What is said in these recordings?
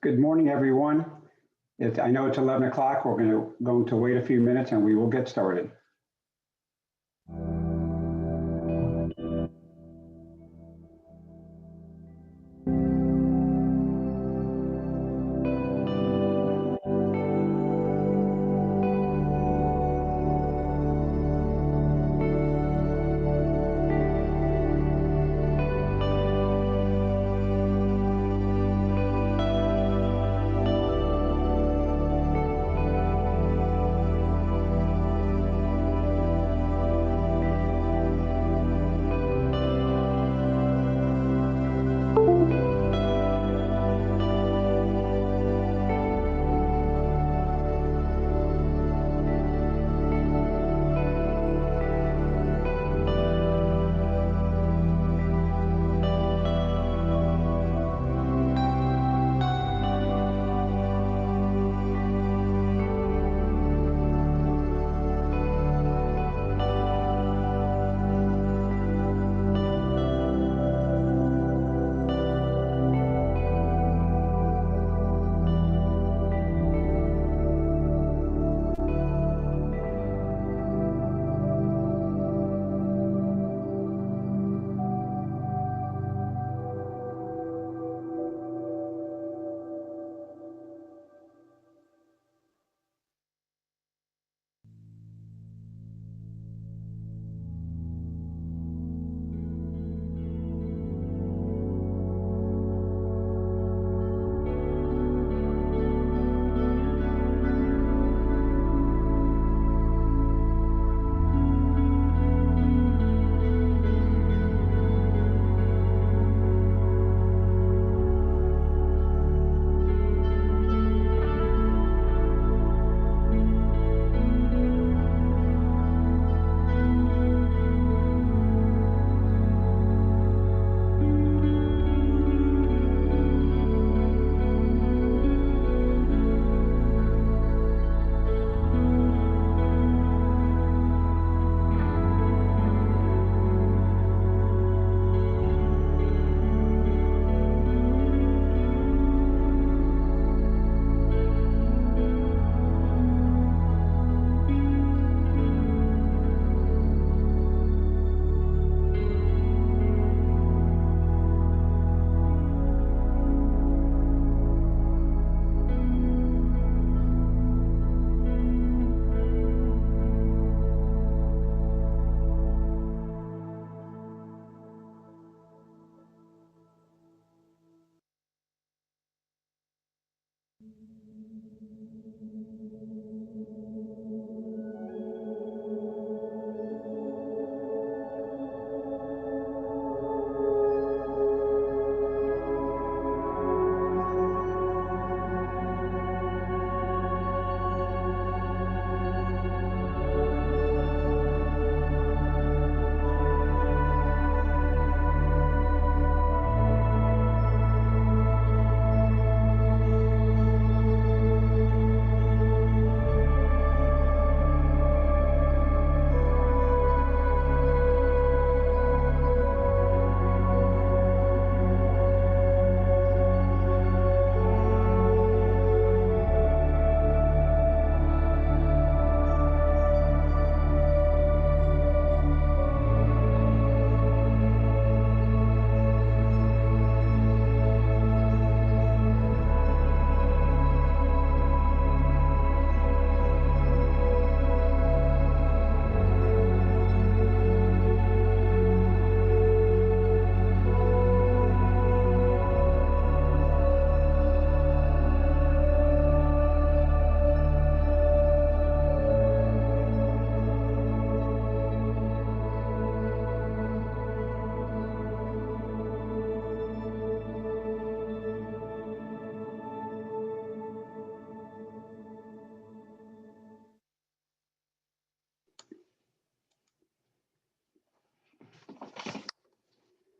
Good morning, everyone. I know it's 11 o'clock. We're going to wait a few minutes and we will get started.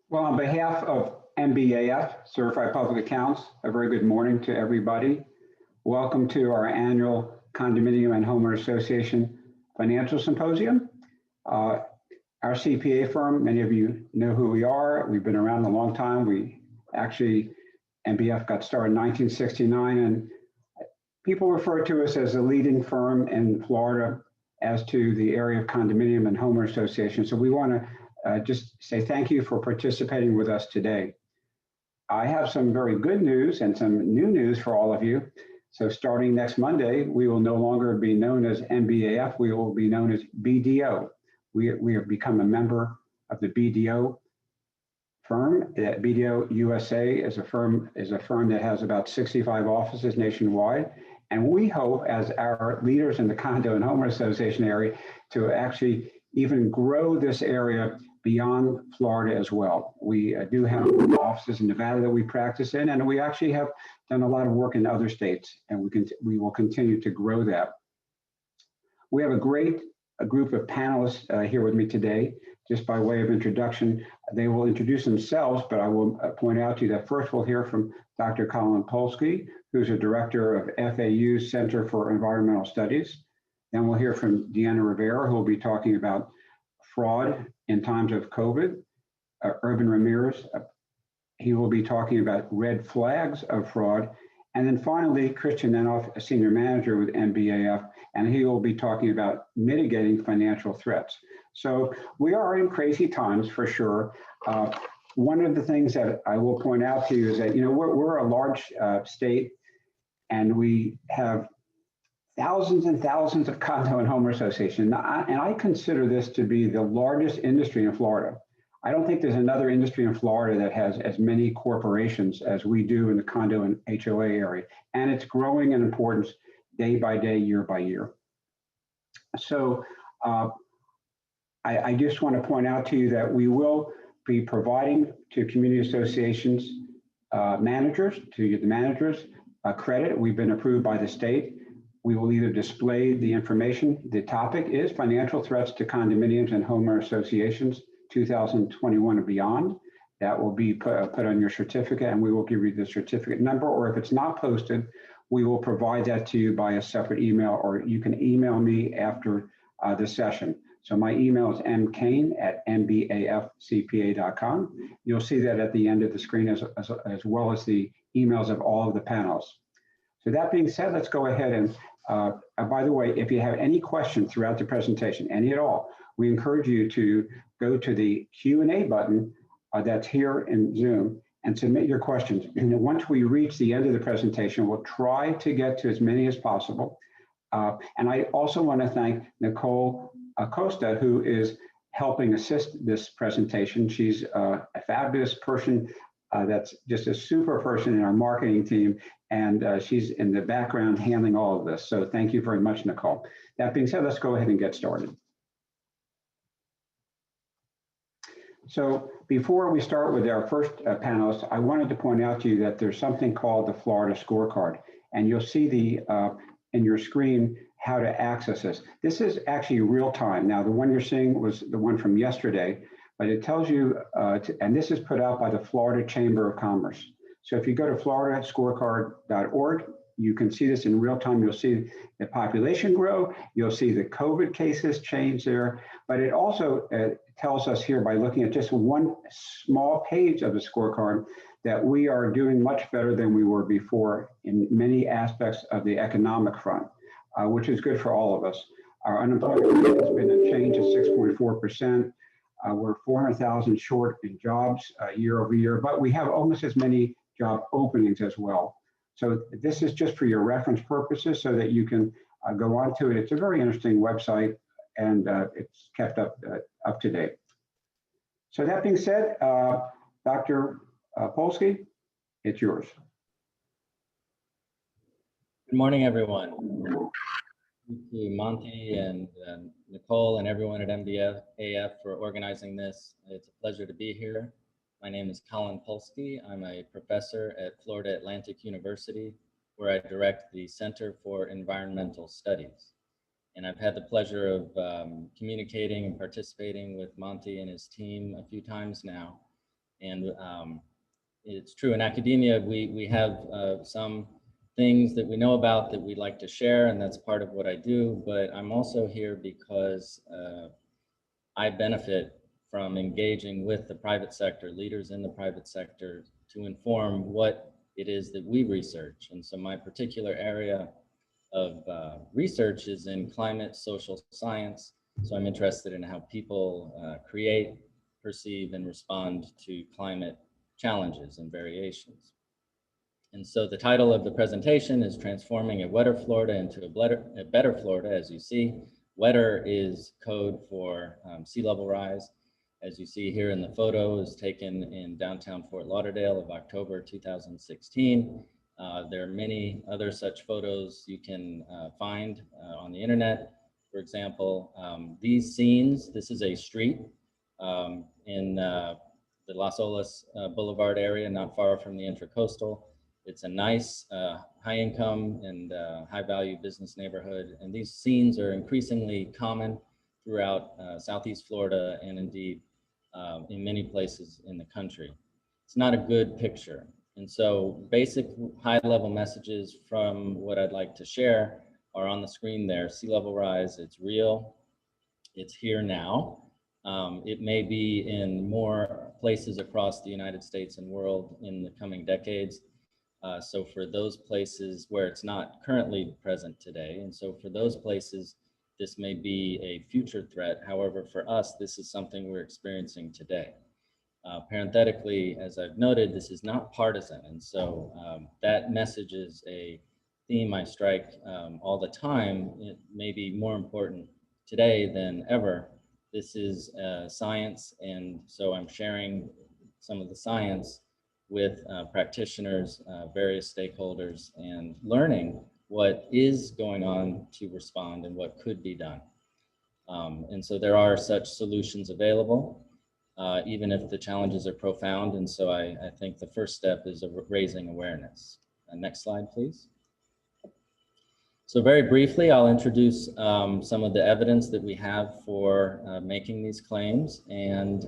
Well, on behalf of MBAF, Certified Public Accounts, a very good morning to everybody. Welcome to our annual Condominium and Homeowner Association Financial Symposium. Our CPA firm, many of you know who we are. We've been around a long time. We actually MBF got started in 1969, and people refer to us as a leading firm in Florida as to the area of condominium and homeowner association. So we want to just say thank you for participating with us today. I have some very good news and some new news for all of you. So starting next Monday, we will no longer be known as MBAF, we will be known as BDO. We have become a member of the BDO firm. BDO USA is a firm that has about 65 offices nationwide. And we hope, as our leaders in the Condo and Homeowner Association area, to actually even grow this area beyond Florida as well. We do have offices in Nevada that we practice in, and we actually have done a lot of work in other states, and we will continue to grow that. We have a group of panelists here with me today. Just by way of introduction, they will introduce themselves, but I will point out to you that first we'll hear from Dr. Colin Polsky, who's a director of FAU's Center for Environmental Studies. Then we'll hear from Deanna Rivera, who will be talking about fraud in times of COVID. Urban Ramirez, he will be talking about red flags of fraud. And then finally, Christian Nenoff, a senior manager with MBAF, and he will be talking about mitigating financial threats. So we are in crazy times for sure. One of the things that I will point out to you is that, we're a large state, and we have thousands and thousands of condo and homeowner associations. And I consider this to be the largest industry in Florida. I don't think there's another industry in Florida that has as many corporations as we do in the condo and HOA area. And it's growing in importance day by day, year by year. So I just want to point out to you that we will be providing to community associations managers, credit. We've been approved by the state. We will either display the information. The topic is financial threats to condominiums and homeowner associations 2021 and beyond. That will be put on your certificate, and we will give you the certificate number, or if it's not posted, we will provide that to you by a separate email, or you can email me after the session. So my email is mbafcpa.com. You'll see that at the end of the screen as well as the emails of all of the panels. So that being said, let's go ahead and, by the way, if you have any questions throughout the presentation, any at all, we encourage you to go to the Q&A button that's here in Zoom and submit your questions. And once we reach the end of the presentation, we'll try to get to as many as possible. And I also want to thank Nicole Acosta, who is helping assist this presentation. She's a fabulous person. That's just a super person in our marketing team, and she's in the background handling all of this. So thank you very much, Nicole. That being said, let's go ahead and get started. So before we start with our first panelist, I wanted to point out to you that there's something called the Florida Scorecard, and you'll see the in your screen how to access this. This is actually real time. Now, the one you're seeing was the one from yesterday, but it tells you, and this is put out by the Florida Chamber of Commerce. So if you go to floridascorecard.org, you can see this in real time. You'll see the population grow. You'll see the COVID cases change there. But it also tells us here by looking at just one small page of the scorecard that we are doing much better than we were before in many aspects of the economic front, which is good for all of us. Our unemployment rate has been a change of 6.4%. We're 400,000 short in jobs year over year, but we have almost as many job openings as well. So this is just for your reference purposes so that you can go onto it. It's a very interesting website, and it's kept up to date. So that being said, Dr. Polsky, it's yours. Good morning, everyone. Thank you, Monty and Nicole and everyone at MBAF for organizing this. It's a pleasure to be here. My name is Colin Polsky. I'm a professor at Florida Atlantic University, where I direct the Center for Environmental Studies. And I've had the pleasure of communicating and participating with Monty and his team a few times now. And it's true, in academia, we have some things that we know about that we'd like to share, and that's part of what I do. But I'm also here because I benefit from engaging with the private sector, leaders in the private sector, to inform what it is that we research. And so my particular area of research is in climate social science. So I'm interested in how people create, perceive, and respond to climate challenges and variations. And so the title of the presentation is Transforming a Wetter Florida into a Better Florida. As you see, wetter is code for sea level rise. As you see here in the photo is taken in downtown Fort Lauderdale of October 2016. There are many other such photos you can find on the internet. For example, these scenes, this is a street in the Las Olas Boulevard area, not far from the Intracoastal. It's a nice high income and high value business neighborhood. And these scenes are increasingly common throughout Southeast Florida and indeed in many places in the country. It's not a good picture. And so basic high level messages from what I'd like to share are on the screen there. Sea level rise, it's real, it's here now. It may be in more places across the United States and world in the coming decades. So for those places where it's not currently present today, and so for those places, this may be a future threat. However, for us, this is something we're experiencing today. Parenthetically, as I've noted, this is not partisan. And so that message is a theme I strike all the time. It may be more important today than ever. This is science. And so I'm sharing some of the science with practitioners, various stakeholders, and learning what is going on to respond and what could be done. And so there are such solutions available, even if the challenges are profound. And so I think the first step is raising awareness. Next slide, please. So very briefly, I'll introduce some of the evidence that we have for making these claims, and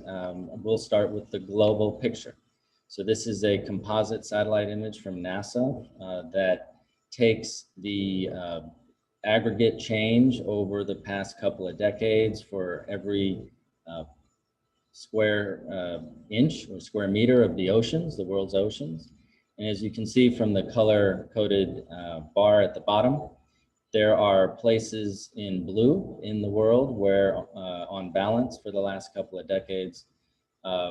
we'll start with the global picture. So this is a composite satellite image from NASA that takes the aggregate change over the past couple of decades for every square inch or square meter of the oceans, the world's oceans. And as you can see from the color-coded bar at the bottom, there are places in blue in the world where on balance for the last couple of decades,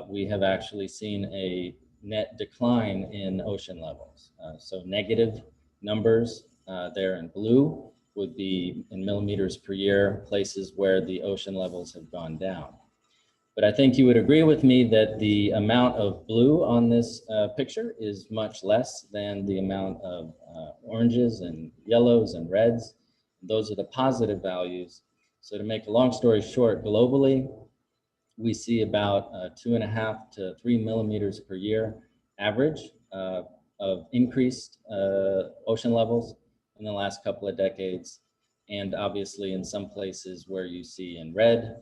we have actually seen a net decline in ocean levels. So negative numbers there in blue would be in millimeters per year, places where the ocean levels have gone down. But I think you would agree with me that the amount of blue on this picture is much less than the amount of oranges and yellows and reds. Those are the positive values. So to make a long story short, globally, we see about 2.5 to 3 millimeters per year average of increased ocean levels in the last couple of decades. And obviously in some places where you see in red,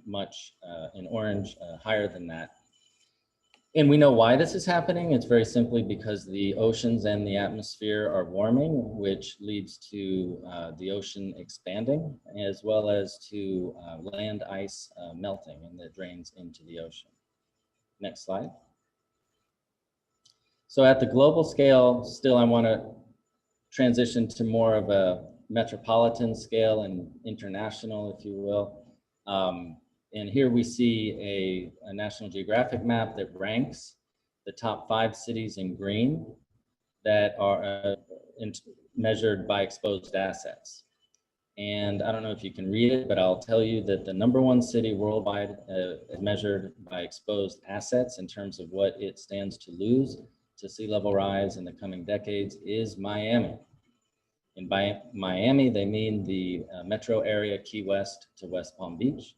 much in orange, higher than that. And we know why this is happening. It's very simply because the oceans and the atmosphere are warming, which leads to the ocean expanding, as well as to land ice melting, and that drains into the ocean. Next slide. So at the global scale, still I want to transition to more of a metropolitan scale and international, if you will. And here we see a National Geographic map that ranks the top 5 cities in green that are measured by exposed assets. And I don't know if you can read it, but I'll tell you that the #1 city worldwide measured by exposed assets in terms of what it stands to lose to sea level rise in the coming decades is Miami. And by Miami, they mean the metro area, Key West to West Palm Beach.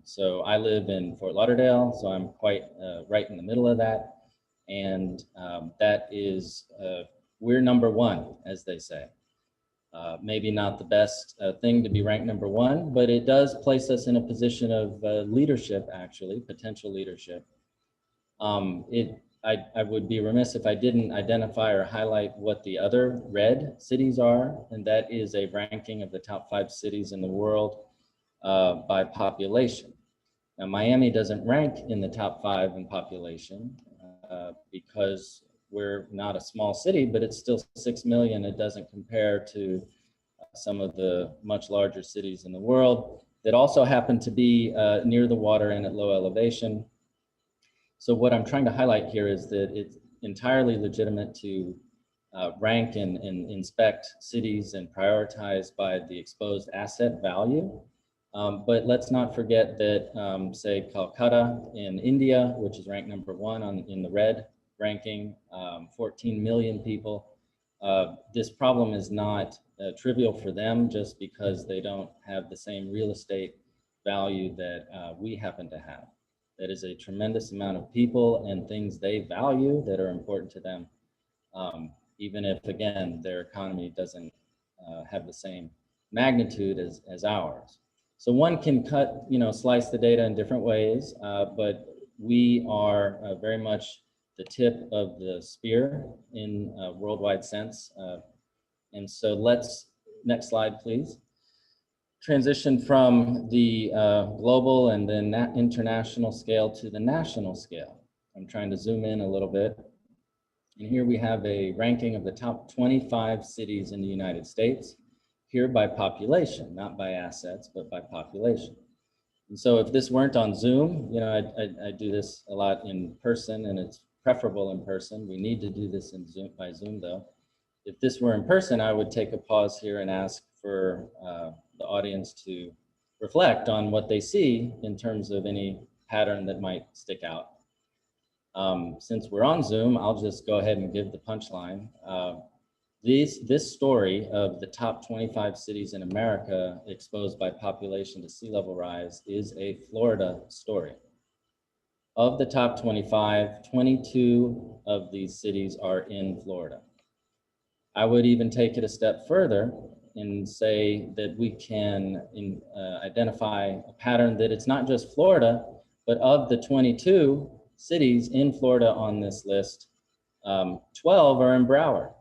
So I live in Fort Lauderdale, so I'm quite right in the middle of that. And that is, we're #1, as they say. Maybe not the best thing to be ranked #1, but it does place us in a position of leadership, actually, potential leadership. I would be remiss if I didn't identify or highlight what the other red cities are, and that is a ranking of the top 5 cities in the world by population. Now, Miami doesn't rank in the top 5 in population because we're not a small city, but it's still 6 million. It doesn't compare to some of the much larger cities in the world that also happen to be near the water and at low elevation. So what I'm trying to highlight here is that it's entirely legitimate to rank and inspect cities and prioritize by the exposed asset value. But let's not forget that, say, Calcutta in India, which is ranked #1 in the red ranking, 14 million people. This problem is not trivial for them just because they don't have the same real estate value that we happen to have. That is a tremendous amount of people and things they value that are important to them, even if, again, their economy doesn't have the same magnitude as ours. So one can slice the data in different ways, but we are very much the tip of the spear in a worldwide sense. And so next slide, please. Transition from the global and then international scale to the national scale. I'm trying to zoom in a little bit. And here we have a ranking of the top 25 cities in the United States, here by population, not by assets, but by population. And so if this weren't on Zoom, I do this a lot in person, and it's preferable in person. We need to do this by Zoom though. If this were in person, I would take a pause here and ask for the audience to reflect on what they see in terms of any pattern that might stick out. Since we're on Zoom, I'll just go ahead and give the punchline. This story of the top 25 cities in America exposed by population to sea level rise is a Florida story. Of the top 25, 22 of these cities are in Florida. I would even take it a step further and say that we can identify a pattern that it's not just Florida, but of the 22 cities in Florida on this list, 12 are in Broward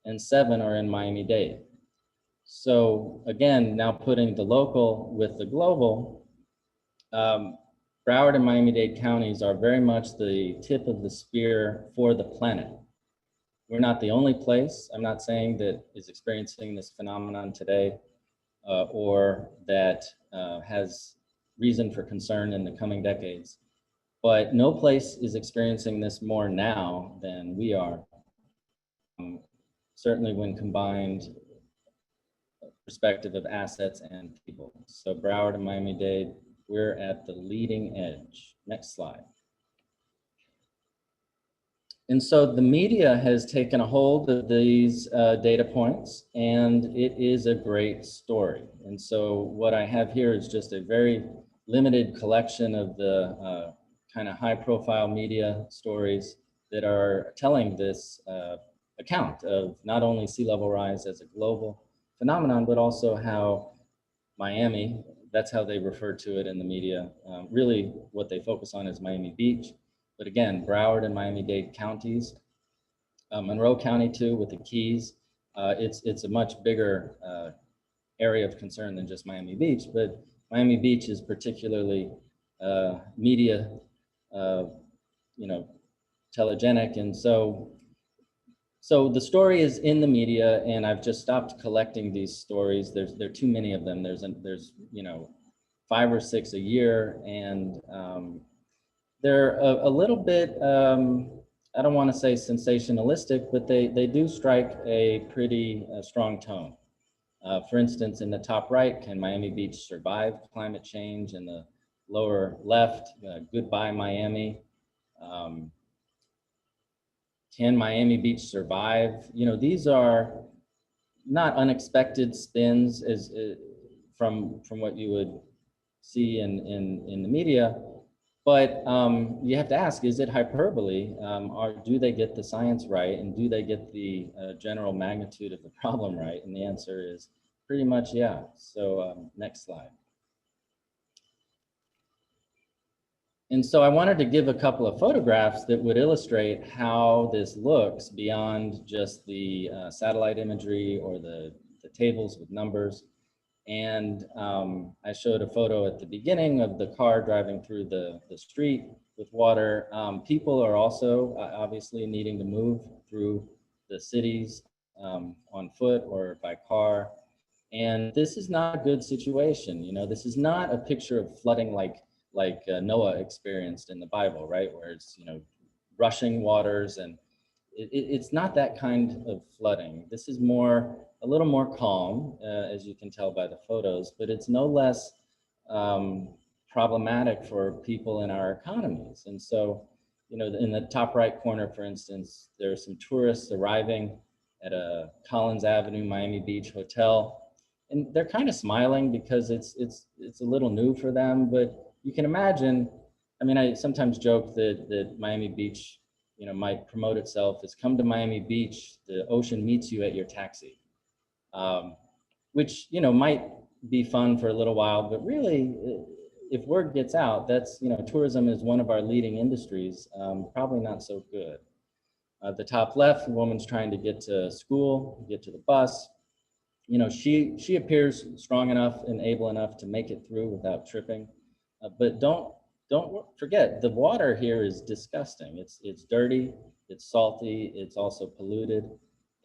and 7 are in Miami-Dade. So again, now putting the local with the global, Broward and Miami-Dade counties are very much the tip of the spear for the planet. We're not the only place, I'm not saying, that is experiencing this phenomenon today or that has reason for concern in the coming decades. But no place is experiencing this more now than we are, certainly when combined perspective of assets and people. So Broward and Miami-Dade, we're at the leading edge. Next slide. And so the media has taken a hold of these data points, and it is a great story. And so what I have here is just a very limited collection of the kind of high profile media stories that are telling this account of not only sea level rise as a global phenomenon, but also how Miami, that's how they refer to it in the media. Really what they focus on is Miami Beach. But again, Broward and Miami-Dade counties, Monroe County too with the Keys. It's a much bigger area of concern than just Miami Beach, but Miami Beach is particularly media, telegenic. And so the story is in the media, and I've just stopped collecting these stories. There are too many of them. There's 5 or 6 a year, and they're a little bit, I don't want to say sensationalistic, but they do strike a pretty strong tone. For instance, in the top right, can Miami Beach survive climate change? In the lower left, goodbye Miami. Can Miami Beach survive? These are not unexpected spins from what you would see in the media. But you have to ask, is it hyperbole? Or do they get the science right? And do they get the general magnitude of the problem right? And the answer is pretty much yeah. So next slide. And so I wanted to give a couple of photographs that would illustrate how this looks beyond just the satellite imagery or the tables with numbers. And I showed a photo at the beginning of the car driving through the street. with water. People are also obviously needing to move through the cities on foot or by car. And this is not a good situation. You know, this is not a picture of flooding like Noah experienced in the Bible, right? Where it's, you know, rushing waters, and it's not that kind of flooding. This is a little more calm, as you can tell by the photos, but it's no less problematic for people in our economies. And so, you know, in the top right corner, for instance, there are some tourists arriving at a Collins Avenue, Miami Beach hotel, and they're kind of smiling because it's a little new for them. But you can imagine, I mean, I sometimes joke that Miami Beach, you know, might promote itself as come to Miami Beach, the ocean meets you at your taxi, which, you know, might be fun for a little while, but really, if word gets out, that's, you know, tourism is one of our leading industries, probably not so good. The top left, the woman's trying to get to school, get to the bus. You know, she appears strong enough and able enough to make it through without tripping. But don't forget, the water here is disgusting. It's dirty, it's salty, it's also polluted.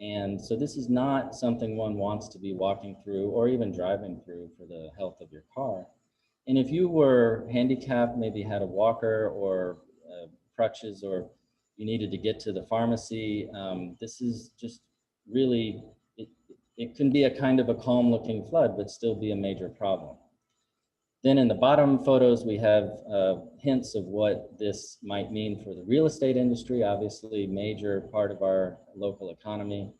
And so this is not something one wants to be walking through or even driving through for the health of your car. And if you were handicapped, maybe had a walker or crutches, or you needed to get to the pharmacy, this is just really, it can be a kind of a calm looking flood, but still be a major problem. Then in the bottom photos, we have hints of what this might mean for the real estate industry, obviously major part of our local economy.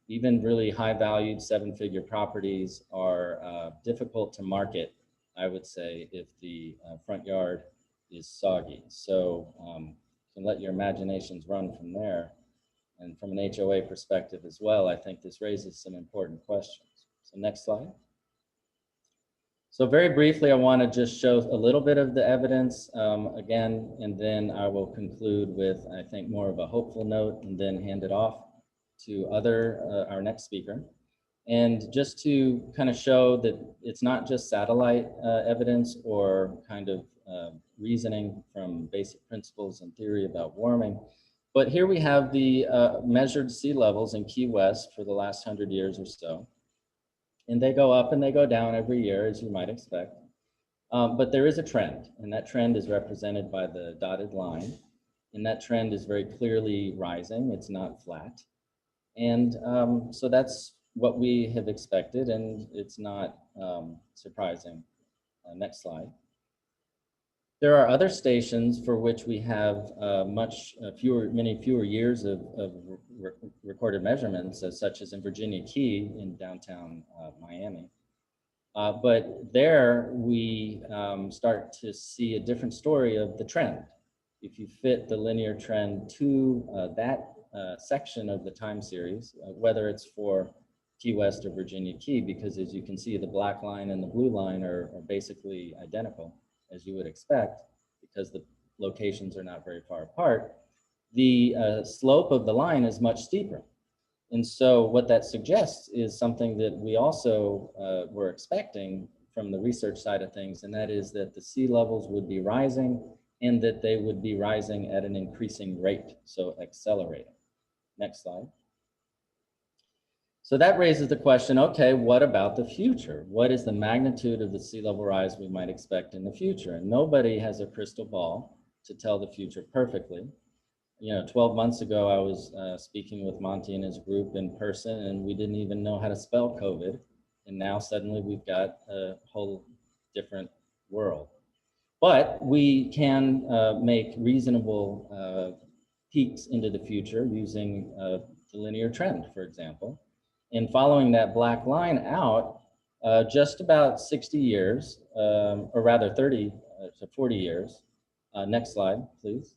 Even really high valued 7-figure properties are difficult to market, I would say, if the front yard is soggy. So you can let your imaginations run from there. And from an HOA perspective as well, I think this raises some important questions. So next slide. So very briefly, I want to just show a little bit of the evidence again, and then I will conclude with, I think, more of a hopeful note, and then hand it off to our next speaker. And just to kind of show that it's not just satellite evidence or kind of reasoning from basic principles and theory about warming, but here we have the measured sea levels in Key West for the last 100 years or so. And they go up and they go down every year, as you might expect. But there is a trend, and that trend is represented by the dotted line. And that trend is very clearly rising. It's not flat. And so that's what we have expected, and it's not surprising. Next slide. There are other stations for which we have many fewer years of recorded measurements, such as in Virginia Key in downtown Miami. But there we start to see a different story of the trend. If you fit the linear trend to that section of the time series, whether it's for Key West or Virginia Key, because as you can see, the black line and the blue line are basically identical, as you would expect, because the locations are not very far apart. The slope of the line is much steeper. And so what that suggests is something that we also were expecting from the research side of things, and that is that the sea levels would be rising and that they would be rising at an increasing rate, so accelerating. Next slide. So that raises the question, okay, what about the future? What is the magnitude of the sea level rise we might expect in the future? And nobody has a crystal ball to tell the future perfectly. You know, 12 months ago, I was speaking with Monty and his group in person, and we didn't even know how to spell COVID. And now suddenly we've got a whole different world. But we can make reasonable peeks into the future using the linear trend, for example. And following that black line out, just about 60 years, or rather 30 to 40 years. Next slide, please,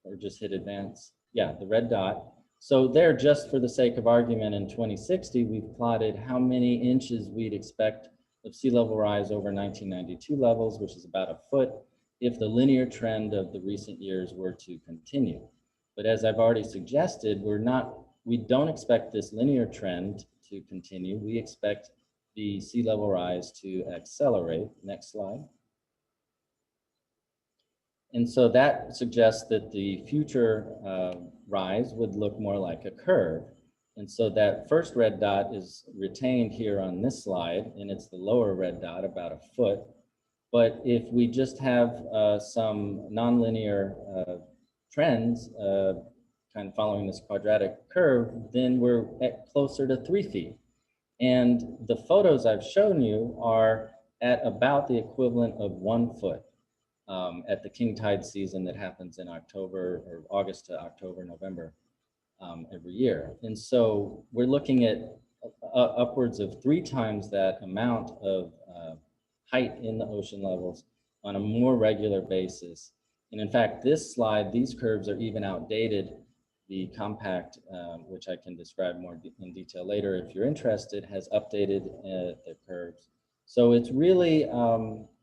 or just hit advance. Yeah, the red dot. So there, just for the sake of argument, in 2060, we've plotted how many inches we'd expect of sea level rise over 1992 levels, which is about a foot, if the linear trend of the recent years were to continue. But as I've already suggested, we don't expect this linear trend to continue. We expect the sea level rise to accelerate. Next slide. And so that suggests that the future rise would look more like a curve. And so that first red dot is retained here on this slide, and it's the lower red dot, about a foot. But if we just have some nonlinear trends, kind of following this quadratic curve, then we're at closer to 3 feet. And the photos I've shown you are at about the equivalent of 1 foot at the king tide season that happens in October, or August to October, November every year. And so we're looking at upwards of 3 times that amount of height in the ocean levels on a more regular basis. And in fact, this slide, these curves are even outdated. The compact, which I can describe more in detail later if you're interested, has updated the curves. So it's really,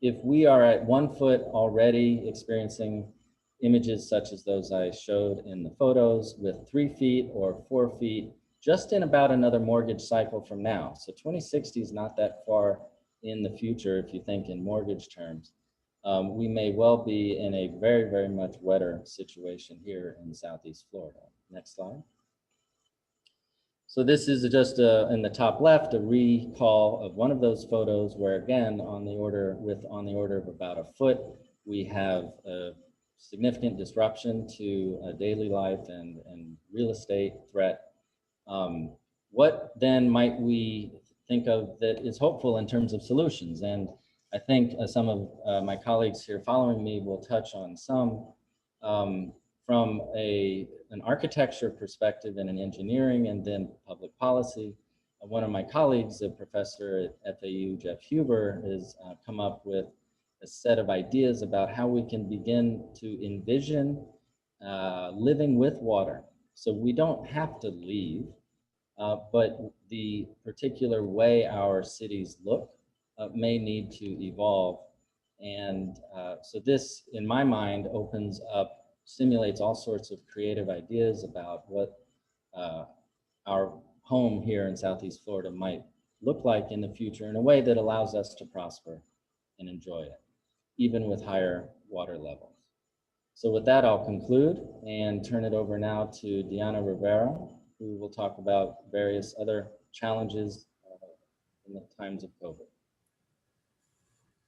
if we are at 1 foot already experiencing images such as those I showed in the photos, with 3 feet or 4 feet, just in about another mortgage cycle from now. So 2060 is not that far in the future if you think in mortgage terms. We may well be in a very, very much wetter situation here in Southeast Florida. Next slide. So this is just in the top left, a recall of one of those photos where, again, on the order of about a foot, we have a significant disruption to daily life and real estate threat. What then might we think of that is hopeful in terms of solutions? And I think some of my colleagues here following me will touch on some from an architecture perspective and an engineering and then public policy. One of my colleagues, a professor at FAU, Jeff Huber, has come up with a set of ideas about how we can begin to envision living with water. So we don't have to leave, but the particular way our cities look may need to evolve. And so this, in my mind, simulates all sorts of creative ideas about what our home here in Southeast Florida might look like in the future in a way that allows us to prosper and enjoy it, even with higher water levels. So with that, I'll conclude and turn it over now to Diana Rivera, who will talk about various other challenges in the times of COVID.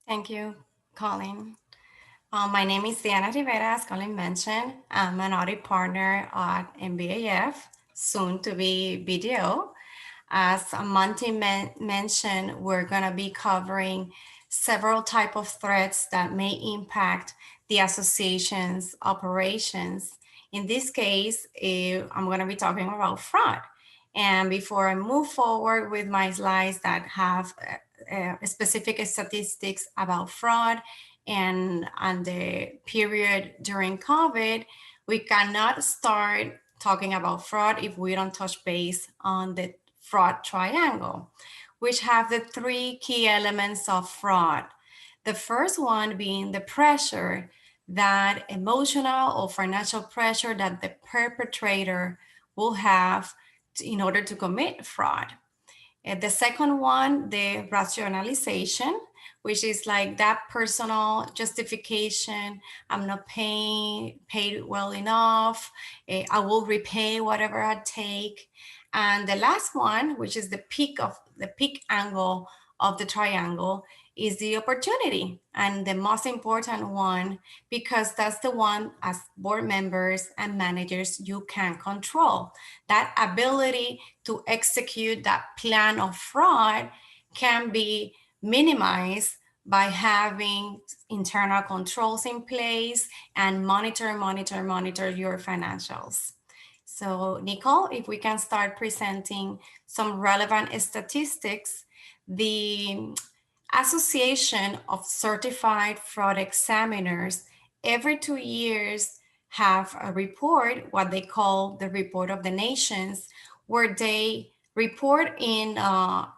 Thank you, Colin. My name is Diana Rivera, as Colin mentioned. I'm an audit partner at MBAF, soon to be BDO. As Monty mentioned, we're going to be covering several types of threats that may impact the association's operations. In this case, I'm going to be talking about fraud. And before I move forward with my slides that have specific statistics about fraud and the period during COVID, we cannot start talking about fraud if we don't touch base on the fraud triangle, which have the 3 key elements of fraud. The first one being the pressure, that emotional or financial pressure that the perpetrator will have in order to commit fraud. The second one, the rationalization, which is like that personal justification. I'm not paid well enough. I will repay whatever I take. And the last one, which is the peak angle of the triangle, is the opportunity, and the most important one, because that's the one as board members and managers you can control. That ability to execute that plan of fraud can be minimized by having internal controls in place and monitor your financials. So Nicole, if we can start presenting some relevant statistics. The Association of Certified Fraud Examiners every 2 years have a report, what they call the Report of the Nations, where they report in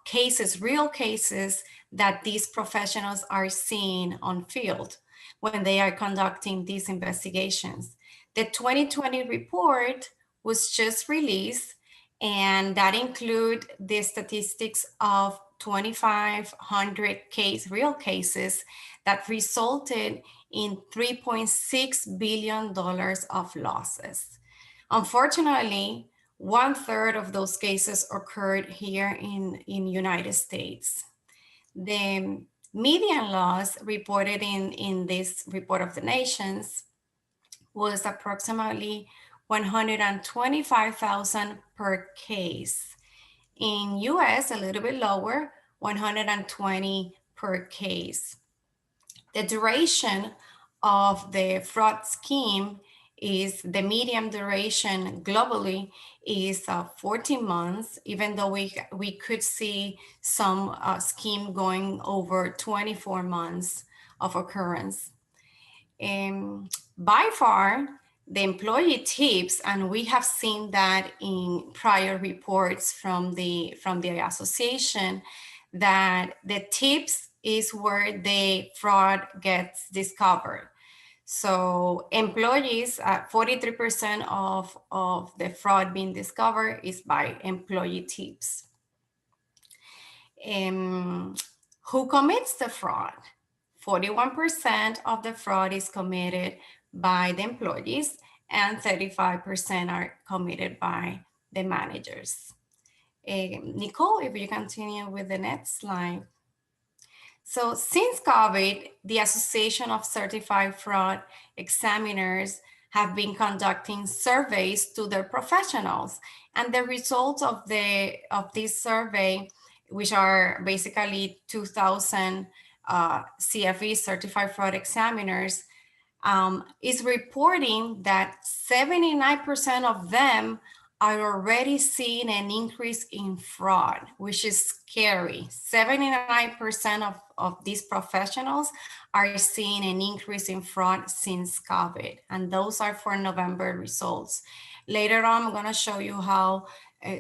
cases, real cases, that these professionals are seeing on field when they are conducting these investigations. The 2020 report was just released, and that include the statistics of 2,500 real cases that resulted in $3.6 billion of losses. Unfortunately, 1/3 of those cases occurred here in United States. The median loss reported in this report of the nations was approximately $125,000 per case. In US, a little bit lower, $120 per case. The duration of the fraud scheme is the median duration globally is 14 months, even though we could see some scheme going over 24 months of occurrence. By far, the employee tips, and we have seen that in prior reports from the association, that the tips is where the fraud gets discovered. So employees, 43% of the fraud being discovered is by employee tips. Who commits the fraud? 41% of the fraud is committed by the employees and 35% are committed by the managers. Nicole, if you continue with the next slide. So since COVID, the Association of Certified Fraud Examiners have been conducting surveys to their professionals, and the results of this survey, which are basically 2,000 CFE Certified Fraud Examiners, is reporting that 79% of them are already seeing an increase in fraud, which is scary. 79% of these professionals are seeing an increase in fraud since COVID, and those are for November results. Later on, I'm going to show you how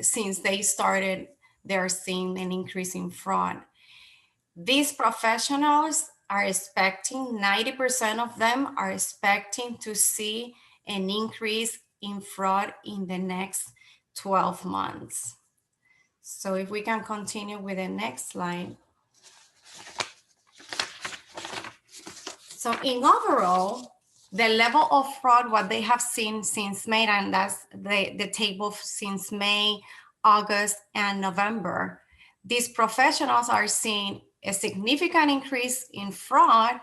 since they started, they're seeing an increase in fraud. These professionals are expecting, 90% of them are expecting to see an increase in fraud in the next 12 months. So if we can continue with the next slide. So in overall, the level of fraud, what they have seen since May, and that's the table since May, August, and November, these professionals are seeing a significant increase in fraud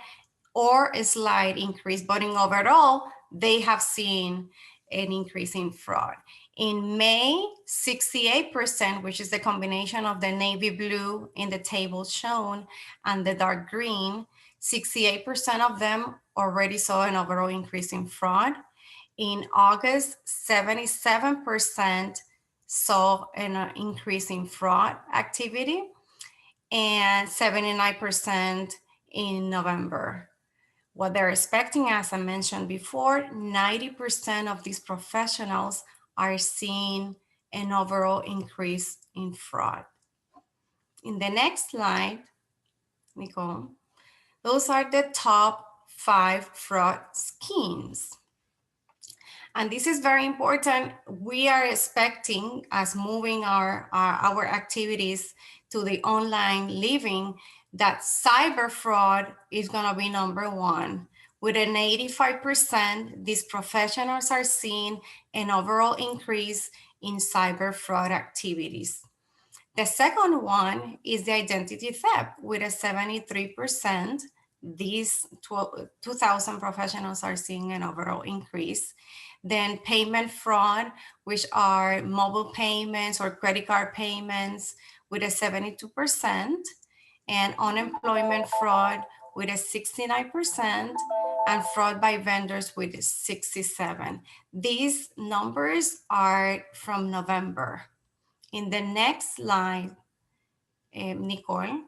or a slight increase, but in overall, they have seen an increase in fraud. In May, 68%, which is the combination of the navy blue in the table shown and the dark green, 68% of them already saw an overall increase in fraud. In August, 77% saw an increase in fraud activity, and 79% in November. What they're expecting, as I mentioned before, 90% of these professionals are seeing an overall increase in fraud. In the next slide, Nicole, those are the top 5 fraud schemes. And this is very important. We are expecting, as moving our activities to the online living, that cyber fraud is going to be number 1. With an 85%, these professionals are seeing an overall increase in cyber fraud activities. The second one is the identity theft with a 73%. These 2,000 professionals are seeing an overall increase. Then payment fraud, which are mobile payments or credit card payments with a 72%, and unemployment fraud with a 69%, and fraud by vendors with 67%. These numbers are from November. In the next slide, Nicole,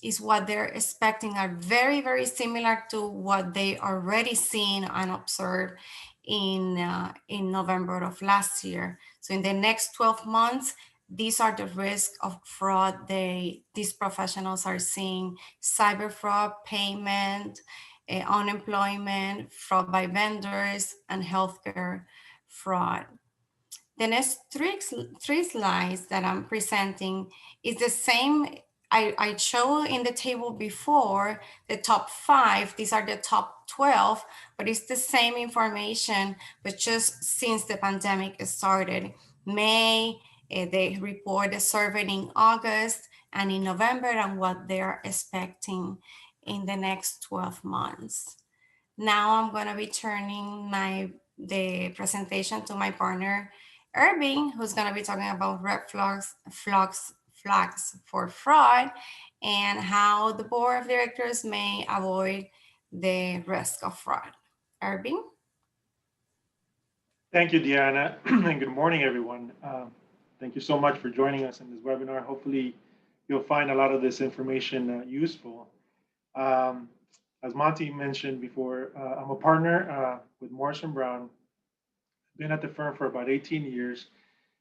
is what they're expecting are very, very similar to what they already seen and observed in November of last year. So in the next 12 months, these are the risks of fraud these professionals are seeing: cyber fraud, payment, unemployment, fraud by vendors, and healthcare fraud. The next three slides that I'm presenting is the same I showed in the table before the top 5, these are the top 12, but it's the same information, but just since the pandemic started. May, they report the survey in August and in November and what they're expecting in the next 12 months. Now I'm going to be turning the presentation to my partner, Irving, who's going to be talking about red flags for fraud and how the board of directors may avoid the risk of fraud. Irving? Thank you, Deanna, and good morning, everyone. Thank you so much for joining us in this webinar. Hopefully, you'll find a lot of this information useful. As Monty mentioned before, I'm a partner with Morrison Brown. Been at the firm for about 18 years.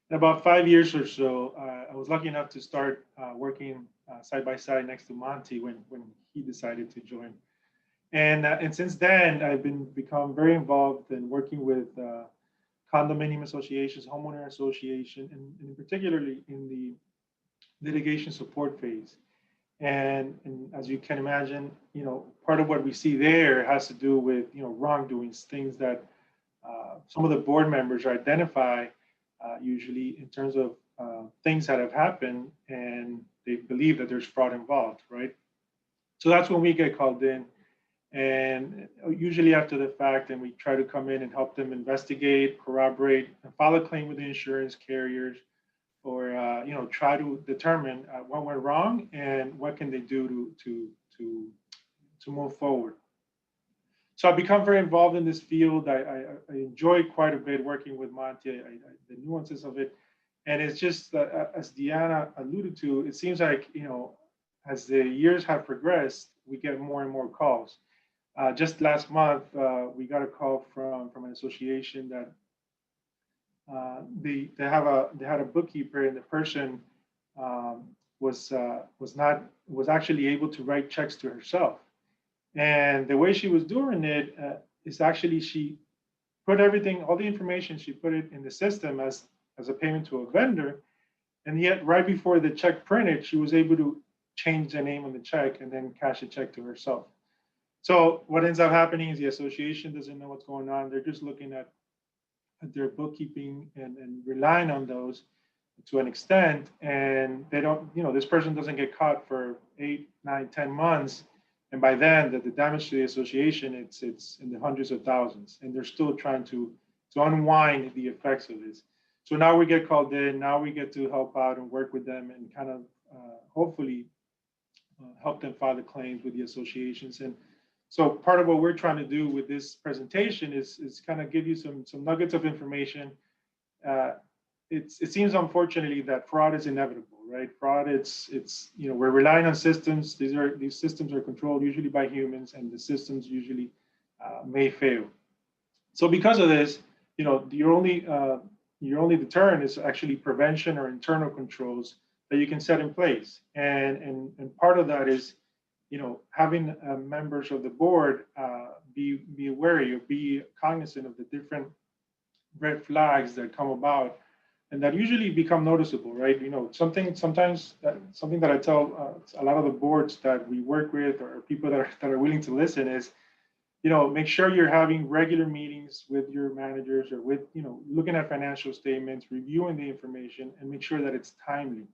In about 5 years or so, I was lucky enough to start working side by side next to Monty when he decided to join. And since then, I've become very involved in working with condominium associations, homeowner association, and particularly in the litigation support phase. And as you can imagine, part of what we see there has to do with, wrongdoings, things that some of the board members identify usually in terms of things that have happened and they believe that there's fraud involved, right? So that's when we get called in, and usually after the fact, and we try to come in and help them investigate, corroborate, and file a claim with the insurance carriers, or try to determine what went wrong and what can they do to move forward. So I've become very involved in this field. I enjoy quite a bit working with Monty, the nuances of it. And it's just, as Deanna alluded to, it seems like, as the years have progressed, we get more and more calls. Just last month, we got a call from an association that they had a bookkeeper, and the person was actually able to write checks to herself. And the way she was doing it is actually she put everything, all the information, she put it in the system as a payment to a vendor. And yet right before the check printed, she was able to change the name on the check and then cash a check to herself. So what ends up happening is the association doesn't know what's going on. They're just looking at their bookkeeping and relying on those to an extent. And they don't, this person doesn't get caught for 8, 9, 10 months. And by then, the damage to the association, it's in the hundreds of thousands, and they're still trying to unwind the effects of this. So now we get called in. Now we get to help out and work with them and kind of hopefully help them file the claims with the associations. And so part of what we're trying to do with this presentation is kind of give you some nuggets of information. It seems, unfortunately, that fraud is inevitable. Right, fraud. It's we're relying on systems. These systems are controlled usually by humans, and the systems usually may fail. So because of this, your only deterrent is actually prevention or internal controls that you can set in place. And part of that is, having members of the board be wary or be cognizant of the different red flags that come about. And that usually become noticeable, right? Something that I tell a lot of the boards that we work with, or people that are willing to listen, is, make sure you're having regular meetings with your managers, or with, looking at financial statements, reviewing the information, and make sure that it's timely.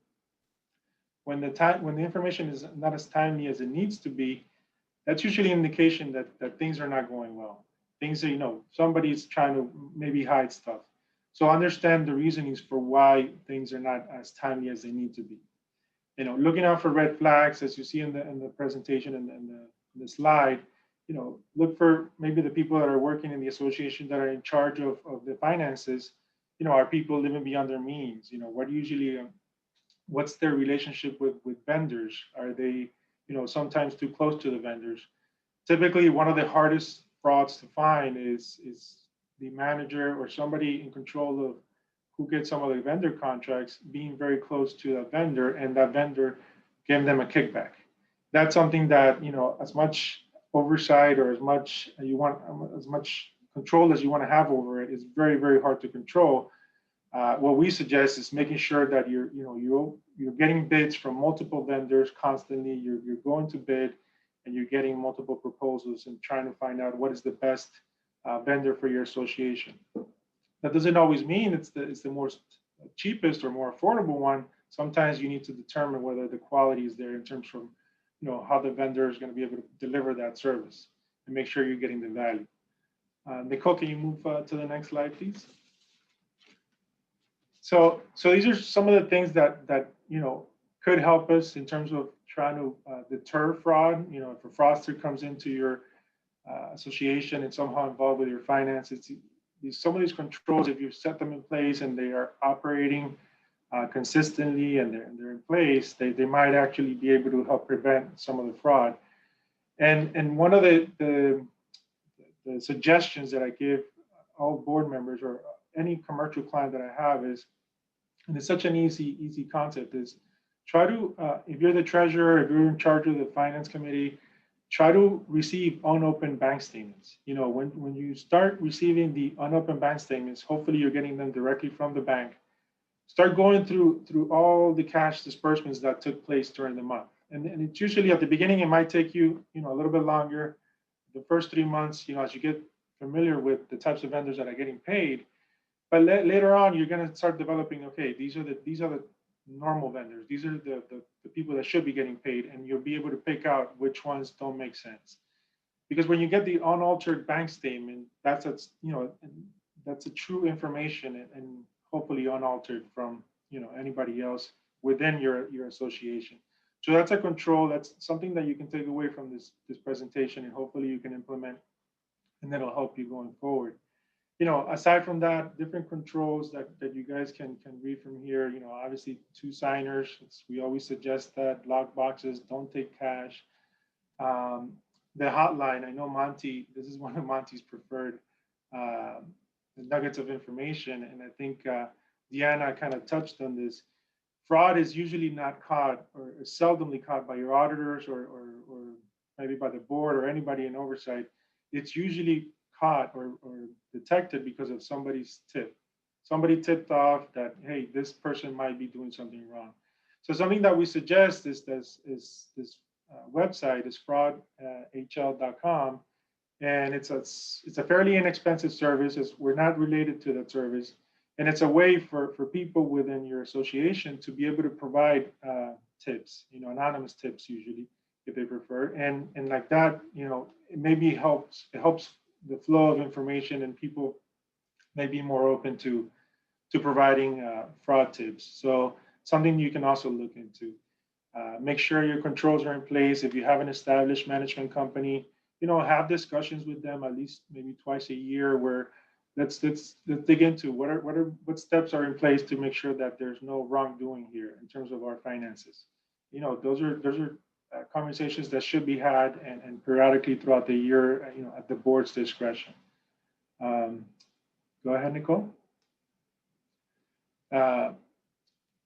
When the information is not as timely as it needs to be, that's usually an indication that things are not going well. Things that, somebody's trying to maybe hide stuff. So understand the reasonings for why things are not as timely as they need to be. Looking out for red flags, as you see in the presentation and the slide. Look for maybe the people that are working in the association that are in charge of the finances. Are people living beyond their means? What's their relationship with vendors? Are they, sometimes too close to the vendors? Typically, one of the hardest frauds to find is the manager or somebody in control of who gets some of the vendor contracts being very close to that vendor, and that vendor giving them a kickback. That's something that, as much oversight or as much control as you want to have over it is very, very hard to control. what we suggest is making sure that you're getting bids from multiple vendors constantly. You're going to bid, and you're getting multiple proposals and trying to find out what is the best vendor for your association. That doesn't always mean it's the more cheapest or more affordable one. Sometimes you need to determine whether the quality is there in terms of how the vendor is going to be able to deliver that service and make sure you're getting the value. Nicole, can you move to the next slide, please? So these are some of the things that could help us in terms of trying to deter fraud. If a fraudster comes into your association and somehow involved with your finances, some of these controls, if you set them in place and they are operating consistently and they're in place, they might actually be able to help prevent some of the fraud. And one of the suggestions that I give all board members or any commercial client that I have is, and it's such an easy concept, is try to, if you're the treasurer, if you're in charge of the finance committee, try to receive unopened bank statements. When you start receiving the unopened bank statements, hopefully you're getting them directly from the bank. Start going through all the cash disbursements that took place during the month. And it's usually at the beginning, it might take you, a little bit longer. The first 3 months, as you get familiar with the types of vendors that are getting paid, but later on, you're going to start developing, okay, these are the normal vendors. These are the people that should be getting paid, and you'll be able to pick out which ones don't make sense. Because when you get the unaltered bank statement, that's a true information and hopefully unaltered from anybody else within your association. So that's a control. That's something that you can take away from this presentation, and hopefully you can implement, and that'll help you going forward. Aside from that, different controls that you guys can read from here, obviously 2 signers. We always suggest that. Lock boxes, don't take cash. The hotline, I know Monty, this is one of Monty's preferred nuggets of information. And I think Deanna kind of touched on this. Fraud is usually not caught or is seldomly caught by your auditors or maybe by the board or anybody in oversight. It's usually caught or detected because of somebody's tip. Somebody tipped off that, hey, this person might be doing something wrong. So something that we suggest is this website is fraudhl.com, and it's a fairly inexpensive service. We're not related to that service, and it's a way for people within your association to be able to provide tips, anonymous tips usually if they prefer, and like that, it maybe helps the flow of information, and people may be more open to providing fraud tips. So something you can also look into. Make sure your controls are in place. If you have an established management company, have discussions with them at least maybe twice a year, where let's dig into what steps are in place to make sure that there's no wrongdoing here in terms of our finances. Those are conversations that should be had and periodically throughout the year, at the board's discretion. Go ahead, Nicole.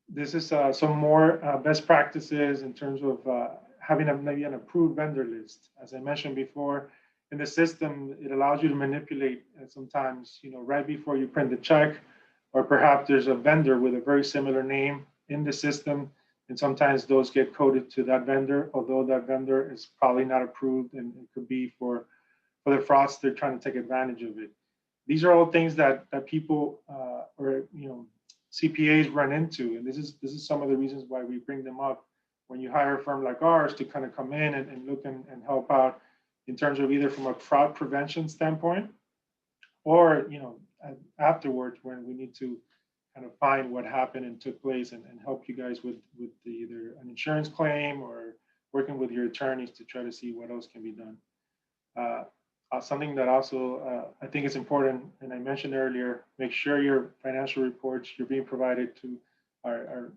This is some more best practices in terms of having maybe an approved vendor list. As I mentioned before, in the system, it allows you to manipulate sometimes, right before you print the check, or perhaps there's a vendor with a very similar name in the system. And sometimes those get coded to that vendor, although that vendor is probably not approved, and it could be for the fraudster trying to take advantage of it. These are all things that people or CPAs run into, and this is some of the reasons why we bring them up when you hire a firm like ours to kind of come in and look and help out in terms of either from a fraud prevention standpoint, or afterwards when we need to kind of find what happened and took place and help you guys with either an insurance claim or working with your attorneys to try to see what else can be done. Something that also I think is important, and I mentioned earlier, make sure your financial reports you're being provided to are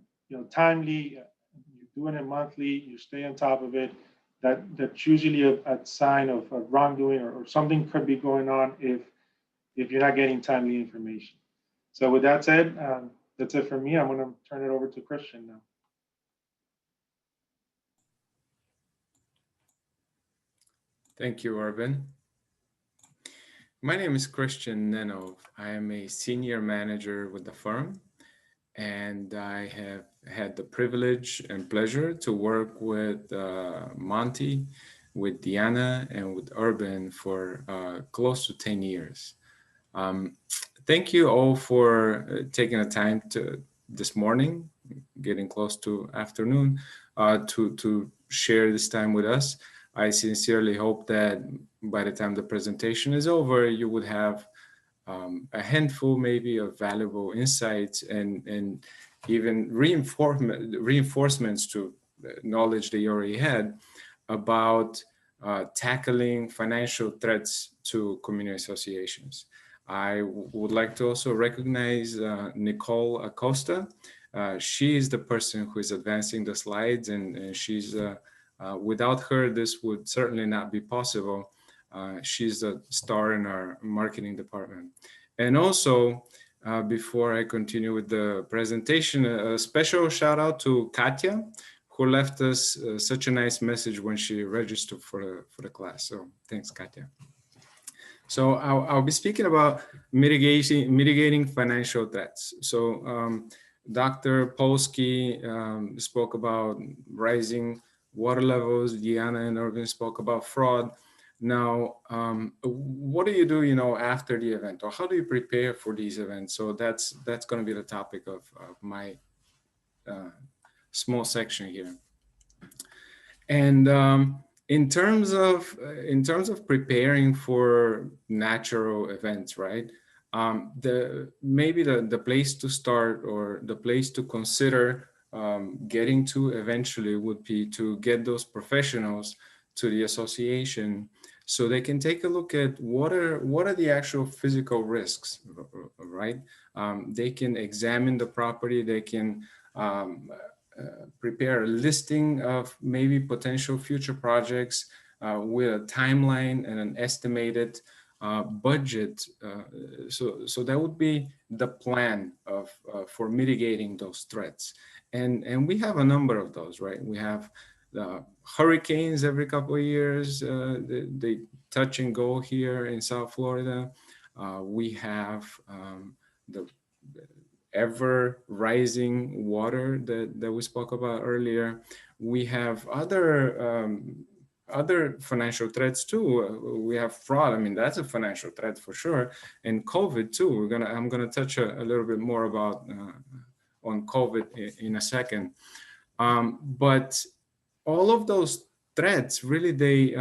timely. You're doing it monthly. You stay on top of it. That's usually a sign of wrongdoing or something could be going on if you're not getting timely information. So with that said, that's it for me. I'm going to turn it over to Christian now. Thank you, Arvin. My name is Christian Nenov. I am a senior manager with the firm, and I have had the privilege and pleasure to work with Monty, with Diana, and with Urban for close to 10 years. Um, Thank you all for taking the time to this morning, getting close to afternoon, to share this time with us. I sincerely hope that by the time the presentation is over, you would have a handful maybe of valuable insights and even reinforcements to knowledge that you already had about tackling financial threats to community associations. I would like to also recognize Nicole Acosta. She is the person who is advancing the slides, and she's without her, this would certainly not be possible. She's a star in our marketing department. And also, before I continue with the presentation, a special shout out to Katya, who left us such a nice message when she registered for the class. So thanks, Katya. So I'll be speaking about mitigating financial threats. So Dr. Polsky spoke about rising water levels. Diana and Irvin spoke about fraud. Now, what do, after the event, or how do you prepare for these events? So that's going to be the topic of my small section here. And in terms of preparing for natural events, right? Maybe the place to start, or the place to consider getting to eventually, would be to get those professionals to the association so they can take a look at what are the actual physical risks, right? They can examine the property. They can prepare a listing of maybe potential future projects with a timeline and an estimated budget. So that would be the plan of for mitigating those threats. And we have a number of those, right? We have the hurricanes every couple of years. They touch and go here in South Florida. We have the ever rising water that we spoke about earlier. We have other financial threats too. We have fraud. I mean, that's a financial threat for sure. And COVID too. I'm gonna touch a little bit more about on COVID in a second. But all of those threats really they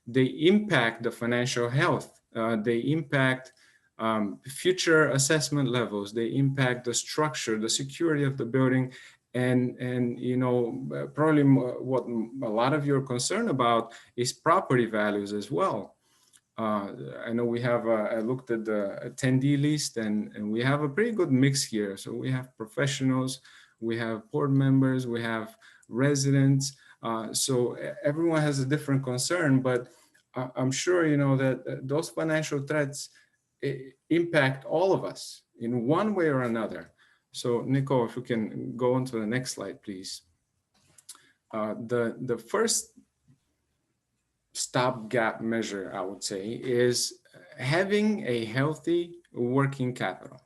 impact the financial health. They impact future assessment levels. They impact the structure, the security of the building, and probably what a lot of you are concerned about is property values as well. I know we have, I looked at the attendee list, and we have a pretty good mix here. So we have professionals, we have board members, we have residents. So everyone has a different concern, but I'm sure that those financial threats impact all of us in one way or another. So Nicole, if we can go on to the next slide, please. The first stopgap measure, I would say, is having a healthy working capital.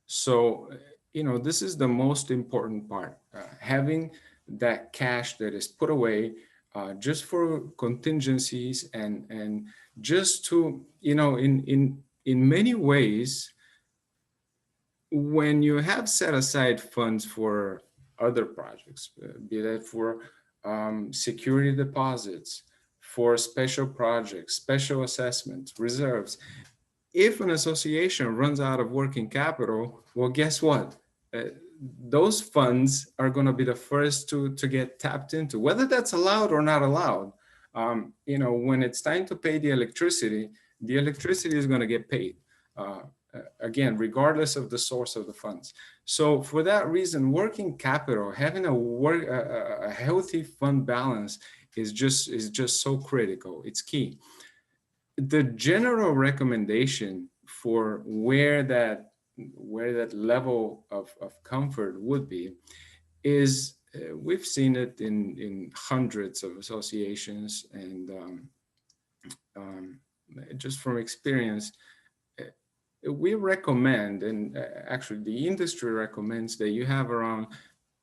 So, this is the most important part, having that cash that is put away just for contingencies and just to, in many ways, when you have set aside funds for other projects, be that for security deposits, for special projects, special assessments, reserves, if an association runs out of working capital, well, guess what? Those funds are going to be the first to get tapped into, whether that's allowed or not allowed. When it's time to pay the electricity is going to get paid. Again, regardless of the source of the funds. So for that reason, working capital, having a healthy fund balance is just so critical. It's key. The general recommendation for where that level of comfort would be is we've seen it in hundreds of associations, and just from experience, we recommend, and actually the industry recommends, that you have around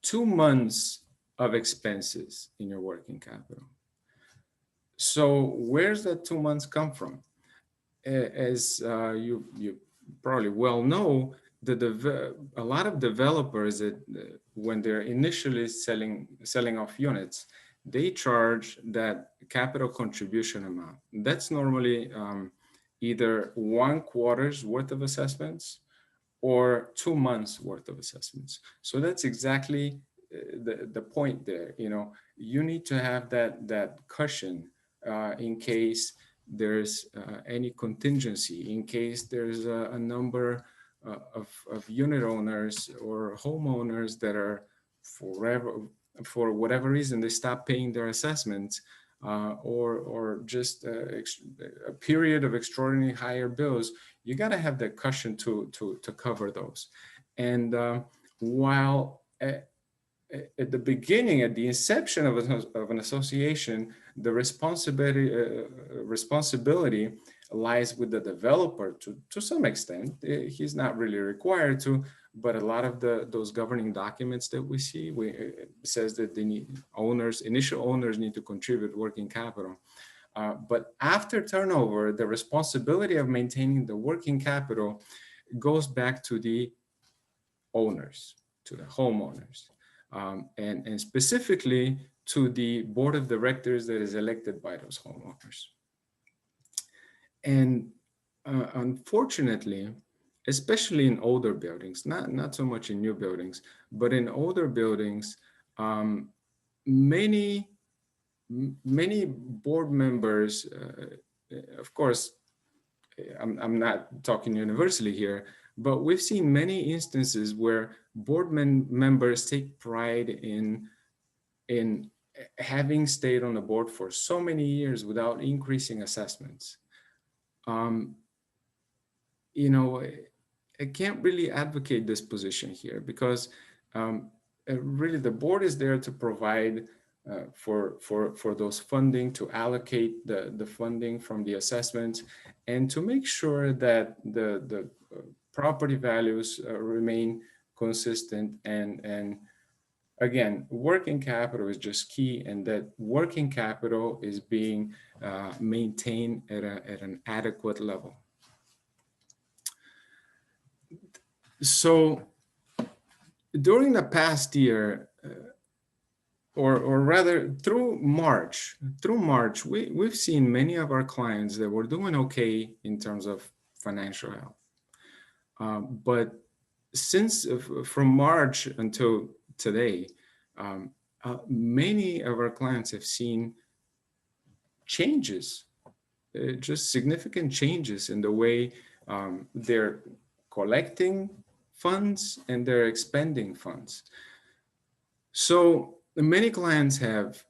2 months of expenses in your working capital. So where's that 2 months come from? As you probably well know, a lot of developers that when they're initially selling off units, they charge that capital contribution amount. That's normally either 1 quarter's worth of assessments or 2 months worth of assessments. So that's exactly the point there. You know, you need to have that cushion in case there's any contingency, in case there's a number of unit owners or homeowners that are for whatever reason, they stop paying their assessments, or just a period of extraordinarily higher bills. You got to have that cushion to cover those. And while at the beginning, at the inception of an association, the responsibility lies with the developer to some extent. He's not really required to, but a lot of those governing documents that we see, it says that initial owners need to contribute working capital. But after turnover, the responsibility of maintaining the working capital goes back to the owners, to the homeowners. And specifically to the board of directors that is elected by those homeowners. And unfortunately, especially in older buildings, not so much in new buildings, but in older buildings, many board members, of course, I'm not talking universally here, but we've seen many instances where board members take pride in having stayed on the board for so many years without increasing assessments. You know, I can't really advocate this position here because really the board is there to provide for those funding, to allocate the funding from the assessments, and to make sure that the property values remain consistent. And again, working capital is just key, and that working capital is being maintained at an adequate level. So during the past year, or rather through March, we've seen many of our clients that were doing okay in terms of financial health. But from March until today, many of our clients have seen changes, just significant changes in the way they're collecting funds and they're expending funds. So many clients have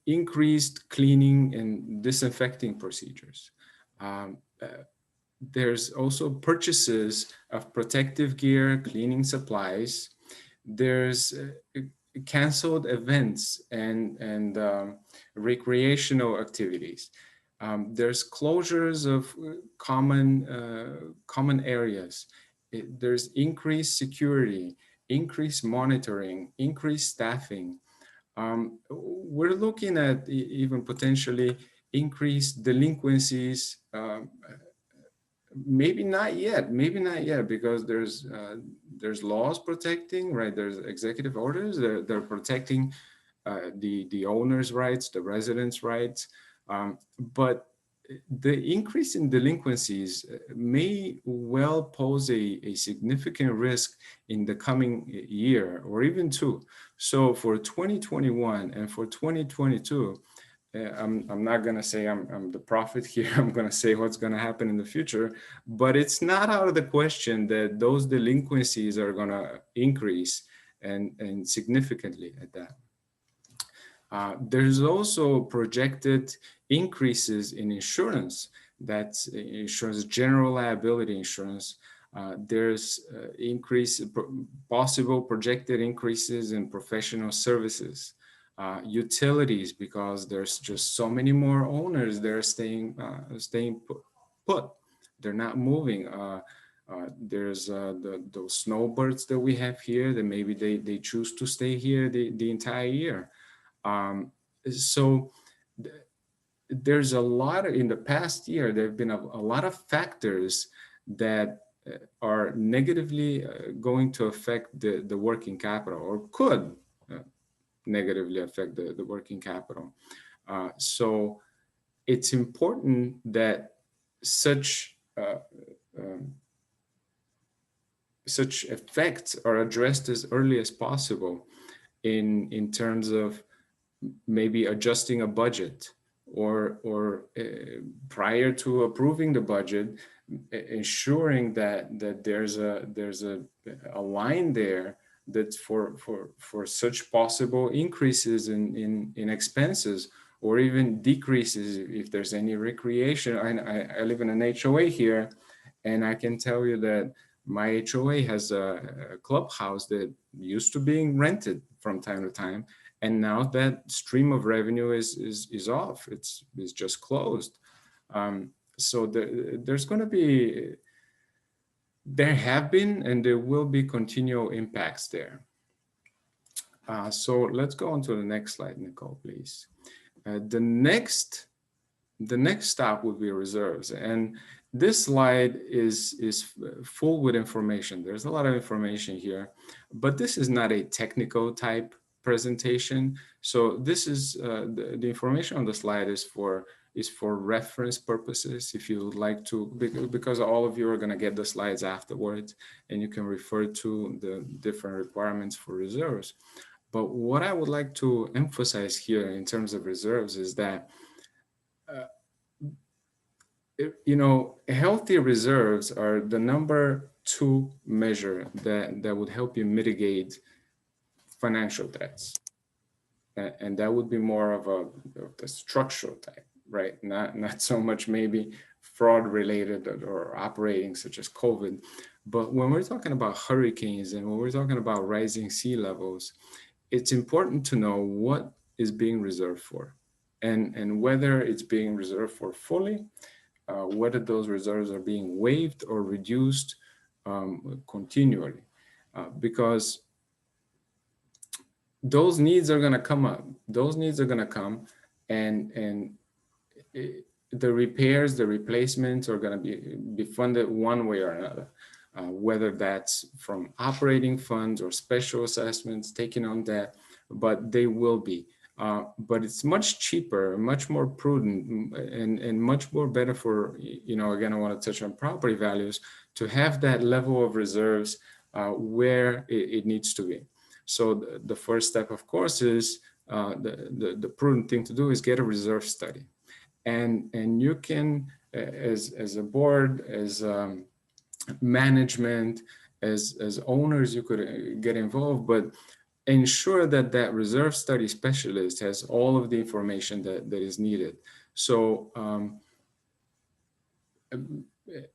increased cleaning and disinfecting procedures. There's also purchases of protective gear, cleaning supplies. There's canceled events and recreational activities. There's closures of common areas. There's increased security, increased monitoring, increased staffing. We're looking at even potentially increased delinquencies. Maybe not yet, because there's laws protecting, right? There's executive orders that they're protecting the owner's rights, the residents' rights. But the increase in delinquencies may well pose a significant risk in the coming year or even two. So for 2021 and for 2022, I'm not going to say I'm the prophet here. I'm going to say what's going to happen in the future, but it's not out of the question that those delinquencies are going to increase and significantly at that. There's also projected increases in insurance. That's insurance, general liability insurance. There's possible projected increases in professional services, utilities, because there's just so many more owners that are staying put. They're not moving. There's those snowbirds that we have here that maybe they choose to stay here the entire year. So there's a lot in the past year, there have been a lot of factors that are negatively going to affect the working capital, or could negatively affect the working capital. So it's important that such such effects are addressed as early as possible in terms of maybe adjusting a budget, or prior to approving the budget, ensuring that there's a line there that's for such possible increases in expenses, or even decreases if there's any recreation. I live in an HOA here, and I can tell you that my HOA has a clubhouse that used to being rented from time to time, and now that stream of revenue is off. It's just closed. So there's going to be, there have been, and there will be continual impacts there. So let's go on to the next slide, Nicole, please. The next stop would be reserves, and this slide is full with information. There's a lot of information here, but this is not a technical type presentation. So this is the information on the slide is for reference purposes. If you would like to, because all of you are going to get the slides afterwards, and you can refer to the different requirements for reserves. But what I would like to emphasize here in terms of reserves is that you know, healthy reserves are the number 2 measure that would help you mitigate financial debts. And that would be more of the structural type, right? Not so much maybe fraud related or operating such as COVID. But when we're talking about hurricanes and when we're talking about rising sea levels, it's important to know what is being reserved for, and whether it's being reserved for fully, whether those reserves are being waived or reduced continually, because those needs are going to come up. Those needs are going to come, and the repairs, the replacements are going to be funded one way or another, whether that's from operating funds or special assessments taken on debt, but they will be. But it's much cheaper, much more prudent, and much more better for, you know, again, I want to touch on property values, to have that level of reserves where it needs to be. So the first step, of course, is the prudent thing to do is get a reserve study. And you can, as a board, as management, as owners, you could get involved, but ensure that that reserve study specialist has all of the information that is needed. So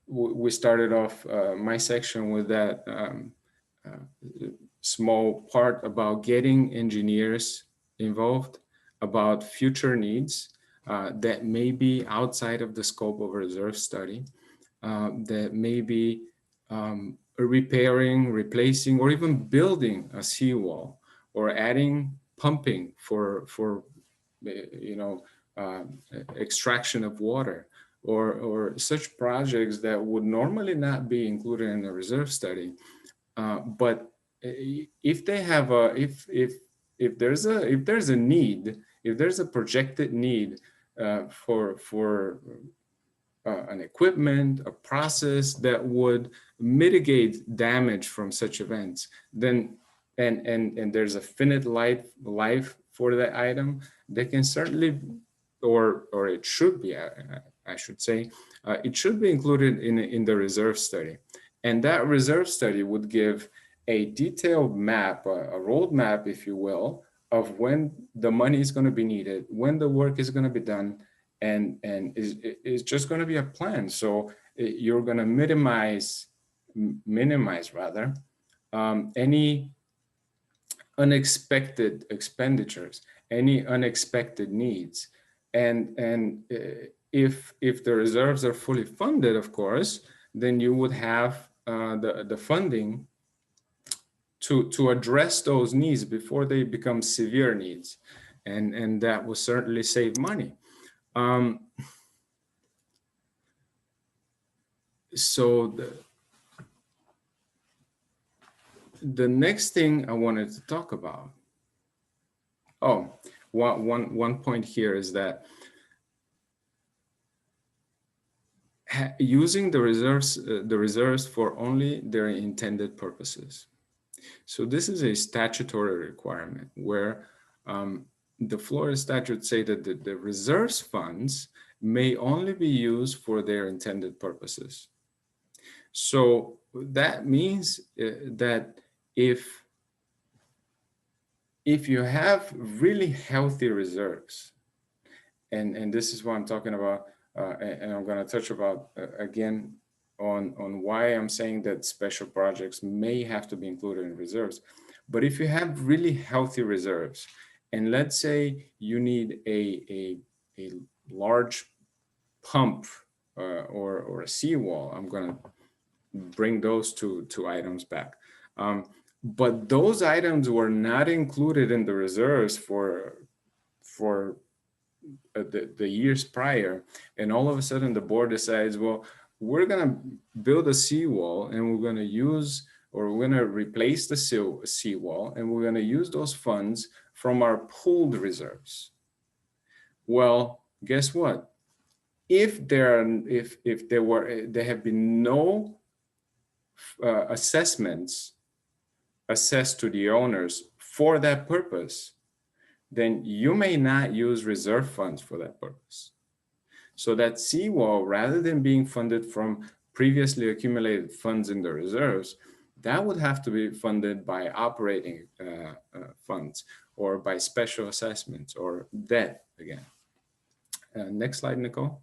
we started off my section with that small part about getting engineers involved, about future needs that may be outside of the scope of a reserve study, that may be repairing, replacing, or even building a seawall, or adding pumping for you know, extraction of water, or such projects that would normally not be included in the reserve study. But if they have if there's a need, if there's a projected need for an equipment, a process that would mitigate damage from such events, then and there's a finite life for that item, they can certainly, or it should be, I should say, it should be included in the reserve study. And that reserve study would give a detailed map, a roadmap, if you will, of when the money is going to be needed, when the work is going to be done, and it's just going to be a plan. So you're going to minimize rather any unexpected expenditures, any unexpected needs, and if the reserves are fully funded, of course, then you would have the funding to address those needs before they become severe needs, and that will certainly save money. So the next thing I wanted to talk about, one point here is that using the reserves for only their intended purposes. So this is a statutory requirement where the Florida statutes say that the reserves funds may only be used for their intended purposes. So that means that if you have really healthy reserves, and this is what I'm talking about, and I'm going to touch about again on why I'm saying that special projects may have to be included in reserves. But if you have really healthy reserves, and let's say you need a large pump or a seawall, I'm going to bring those two items back. But those items were not included in the reserves for the years prior, and all of a sudden the board decides, well, we're going to build a seawall, and we're going to use, or we're going to replace the seawall, and we're going to use those funds from our pooled reserves. Well, guess what? If there have been no assessments assessed to the owners for that purpose, then you may not use reserve funds for that purpose. So that seawall, rather than being funded from previously accumulated funds in the reserves, that would have to be funded by operating funds or by special assessments or debt again. Next slide, Nicole.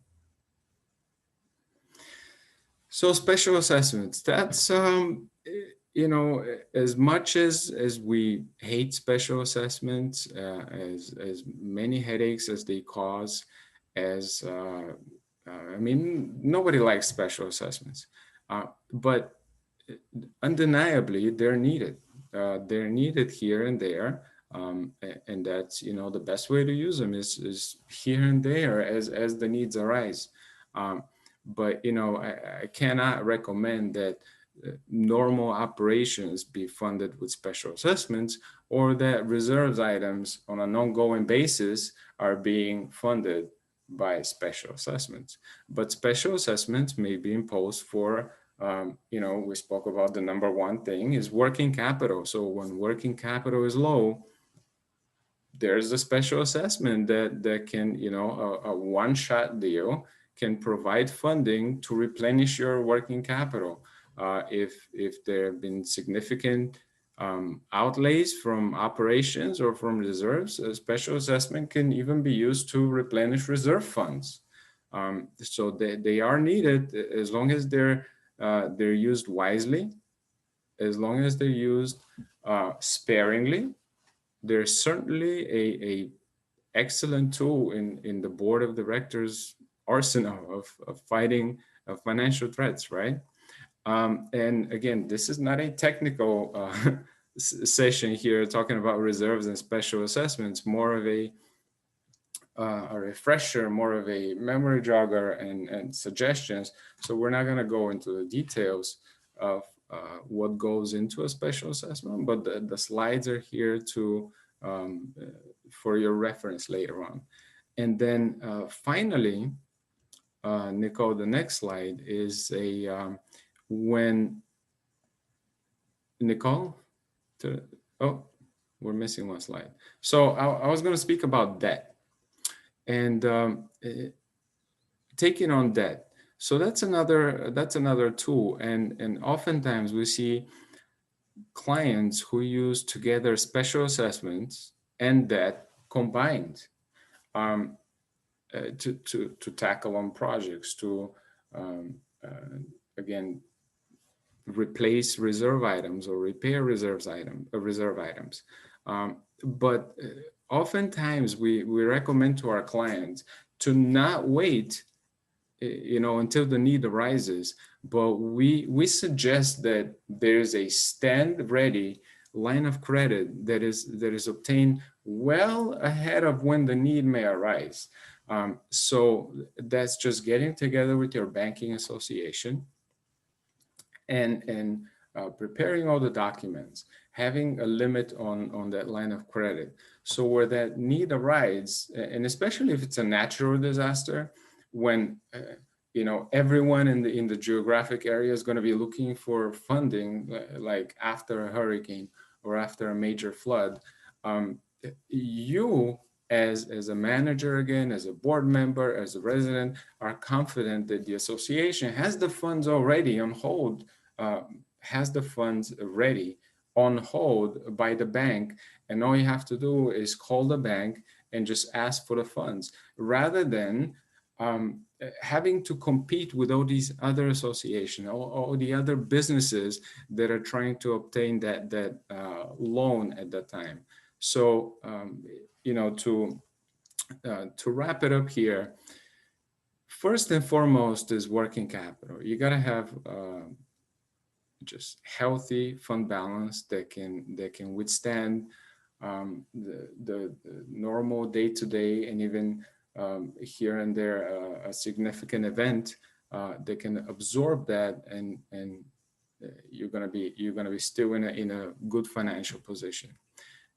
So special assessments, that's, you know, as much as we hate special assessments, as many headaches as they cause, I mean, nobody likes special assessments, but undeniably they're needed. They're needed here and there, and that's, you know, the best way to use them is here and there as the needs arise. But, you know, I cannot recommend that normal operations be funded with special assessments, or that reserves items on an ongoing basis are being funded by special assessments. But special assessments may be imposed for, you know, we spoke about the number one thing is working capital. So when working capital is low, there's a special assessment that can, you know, a one-shot deal can provide funding to replenish your working capital. If there have been significant outlays from operations or from reserves, a special assessment can even be used to replenish reserve funds. So they are needed as long as they're used wisely, as long as they're used sparingly. There's certainly a excellent tool in the board of directors arsenal of fighting financial threats, right? And again, this is not a technical session here talking about reserves and special assessments, more of a refresher, more of a memory jogger and suggestions. So we're not going to go into the details of what goes into a special assessment, but the slides are here to for your reference later on. And then finally, Nicole, the next slide is a when Nicole, oh, we're missing one slide. So I was going to speak about debt and taking on debt. So that's another tool, and oftentimes we see clients who use together special assessments and debt combined to tackle on projects to again replace reserve items or repair reserve items. But oftentimes we recommend to our clients to not wait until the need arises. But we suggest that there's a stand-ready line of credit that is obtained well ahead of when the need may arise. So that's just getting together with your banking association and preparing all the documents, having a limit on that line of credit. So where that need arises, and especially if it's a natural disaster, when everyone in the geographic area is going to be looking for funding, like after a hurricane or after a major flood, you as a manager, again, as a board member, as a resident, are confident that the association has the funds already on hold, has the funds ready on hold by the bank, and all you have to do is call the bank and just ask for the funds, rather than having to compete with all these other associations, all the other businesses that are trying to obtain that loan at that time. So, to wrap it up here, first and foremost is working capital. You got to have just healthy fund balance that can withstand the normal day-to-day and even here and there a significant event that can absorb that, and you're gonna be still in a good financial position.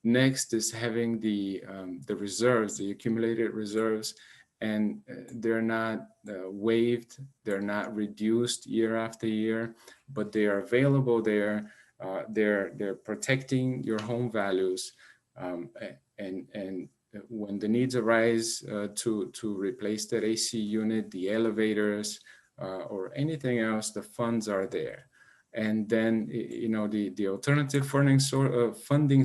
Next is having the reserves, the accumulated reserves, and they're not waived, they're not reduced year after year, but they are available there. They're protecting your home values, and when the needs arise to replace that AC unit, the elevators, or anything else, the funds are there. And then, the alternative funding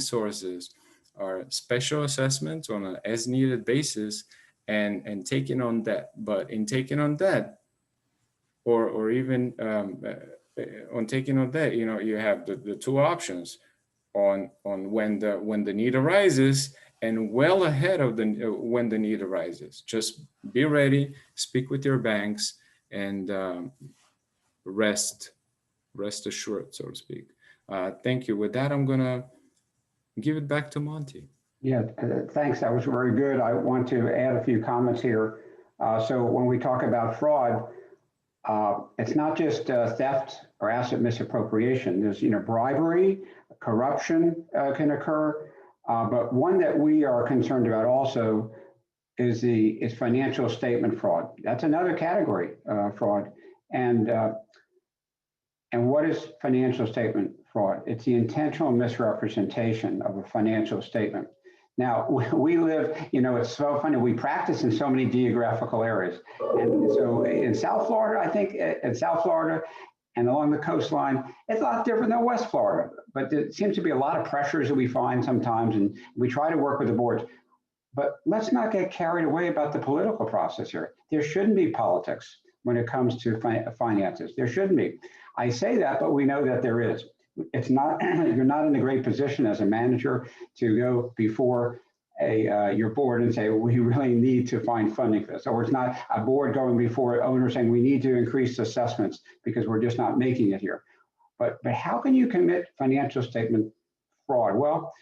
sources are special assessments on an as-needed basis, and taking on debt. But in taking on debt, or even on taking on debt, you have the two options on when the need arises, and well ahead of when the need arises. Just be ready, speak with your banks, and rest assured, so to speak. Thank you. With that, I'm gonna give it back to Monty. Yeah, thanks. That was very good. I want to add a few comments here. So when we talk about fraud, it's not just theft or asset misappropriation. There's, bribery, corruption can occur. But one that we are concerned about also is financial statement fraud. That's another category fraud. And what is financial statement fraud? It's the intentional misrepresentation of a financial statement. Now, we live, it's so funny, we practice in so many geographical areas. And so in South Florida, I think in South Florida and along the coastline, it's a lot different than West Florida. But there seems to be a lot of pressures that we find sometimes, and we try to work with the boards. But let's not get carried away about the political process here. There shouldn't be politics when it comes to finances. There shouldn't be. I say that, but we know that there is. It's not, you're not in a great position as a manager to go before your board and say, we really need to find funding for this. Or it's not a board going before owners saying we need to increase assessments because we're just not making it here. But how can you commit financial statement fraud? Well,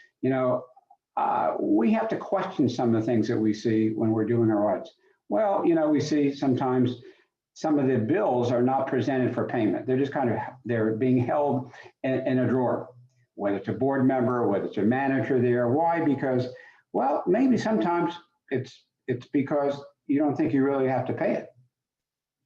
we have to question some of the things that we see when we're doing our audits. Well, we see sometimes some of the bills are not presented for payment. They're just they're being held in a drawer, whether it's a board member, whether it's a manager there. Why? Because, well, maybe sometimes it's because you don't think you really have to pay it,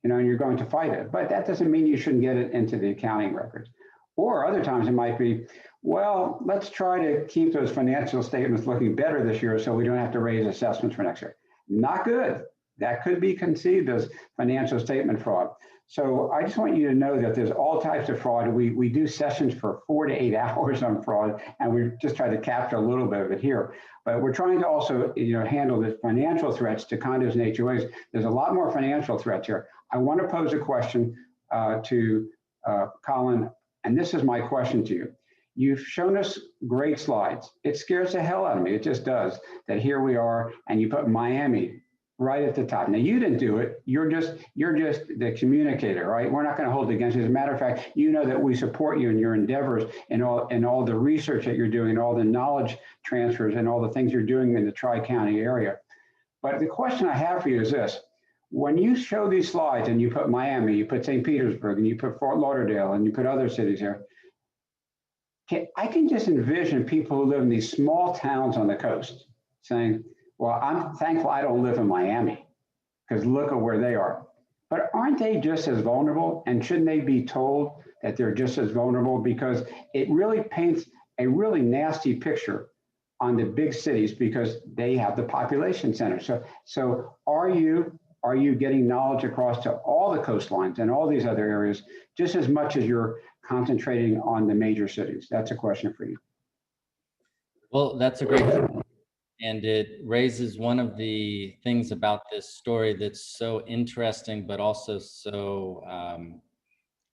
and you're going to fight it. But that doesn't mean you shouldn't get it into the accounting records. Or other times it might be, well, let's try to keep those financial statements looking better this year so we don't have to raise assessments for next year. Not good. That could be conceived as financial statement fraud. So I just want you to know that there's all types of fraud. We do sessions for 4 to 8 hours on fraud, and we just try to capture a little bit of it here. But we're trying to also handle the financial threats to condos and HOAs. There's a lot more financial threats here. I want to pose a question to Colin, and this is my question to you. You've shown us great slides. It scares the hell out of me. It just does. That here we are, and you put Miami right at the top. Now, you didn't do it. You're just the communicator, right? We're not going to hold it against you. As a matter of fact, you know that we support you in your endeavors and all the research that you're doing, all the knowledge transfers and all the things you're doing in the Tri-County area. But the question I have for you is this. When you show these slides and you put Miami, you put St. Petersburg, and you put Fort Lauderdale, and you put other cities here, I can just envision people who live in these small towns on the coast saying, well, I'm thankful I don't live in Miami because look at where they are. But aren't they just as vulnerable? And shouldn't they be told that they're just as vulnerable? Because it really paints a really nasty picture on the big cities because they have the population center. So are you getting knowledge across to all the coastlines and all these other areas just as much as you're concentrating on the major cities? That's a question for you. Well, that's a great question. And it raises one of the things about this story that's so interesting, but also so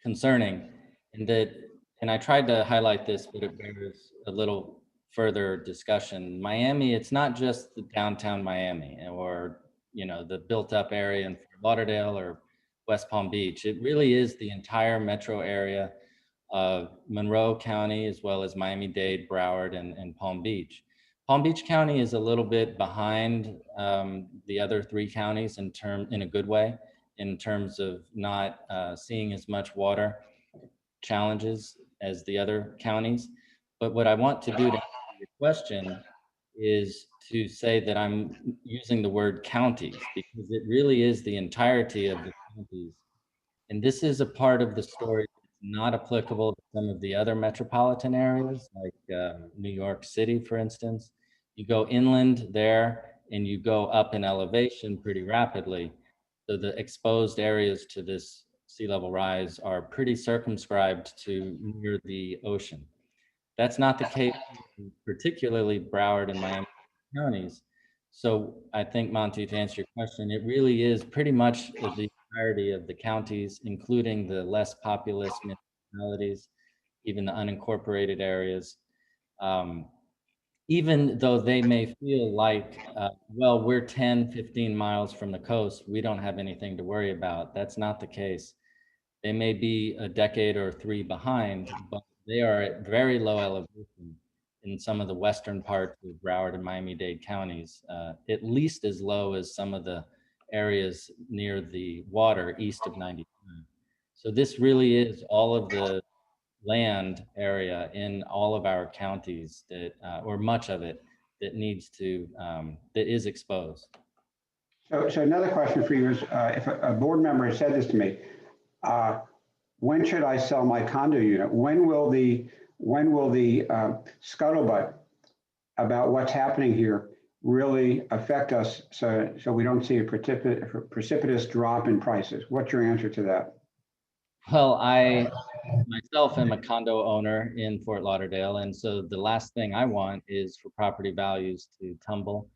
concerning. And I tried to highlight this, but it bears a little further discussion. Miami, it's not just the downtown Miami or, the built up area in Fort Lauderdale or West Palm Beach. It really is the entire metro area of Monroe County, as well as Miami-Dade, Broward, and Palm Beach. Palm Beach County is a little bit behind the other three counties in a good way, in terms of not seeing as much water challenges as the other counties. But what I want to do to answer your question is to say that I'm using the word counties because it really is the entirety of the counties. And this is a part of the story that's not applicable to some of the other metropolitan areas, like New York City, for instance. You go inland there and you go up in elevation pretty rapidly. So the exposed areas to this sea level rise are pretty circumscribed to near the ocean. That's not the case, particularly Broward and Miami counties. So I think, Monty, to answer your question, it really is pretty much the entirety of the counties, including the less populous municipalities, even the unincorporated areas. Even though they may feel like, well, we're 10, 15 miles from the coast, we don't have anything to worry about. That's not the case. They may be a decade or three behind, but they are at very low elevation in some of the western parts of Broward and Miami-Dade counties, at least as low as some of the areas near the water east of 95. So this really is all of the land area in all of our counties that, or much of it, that needs to, that is exposed. So another question for you is, if a board member has said this to me, when should I sell my condo unit? When will the scuttlebutt about what's happening here really affect us so we don't see a precipitous drop in prices? What's your answer to that? Well, I myself am a condo owner in Fort Lauderdale, and so the last thing I want is for property values to tumble.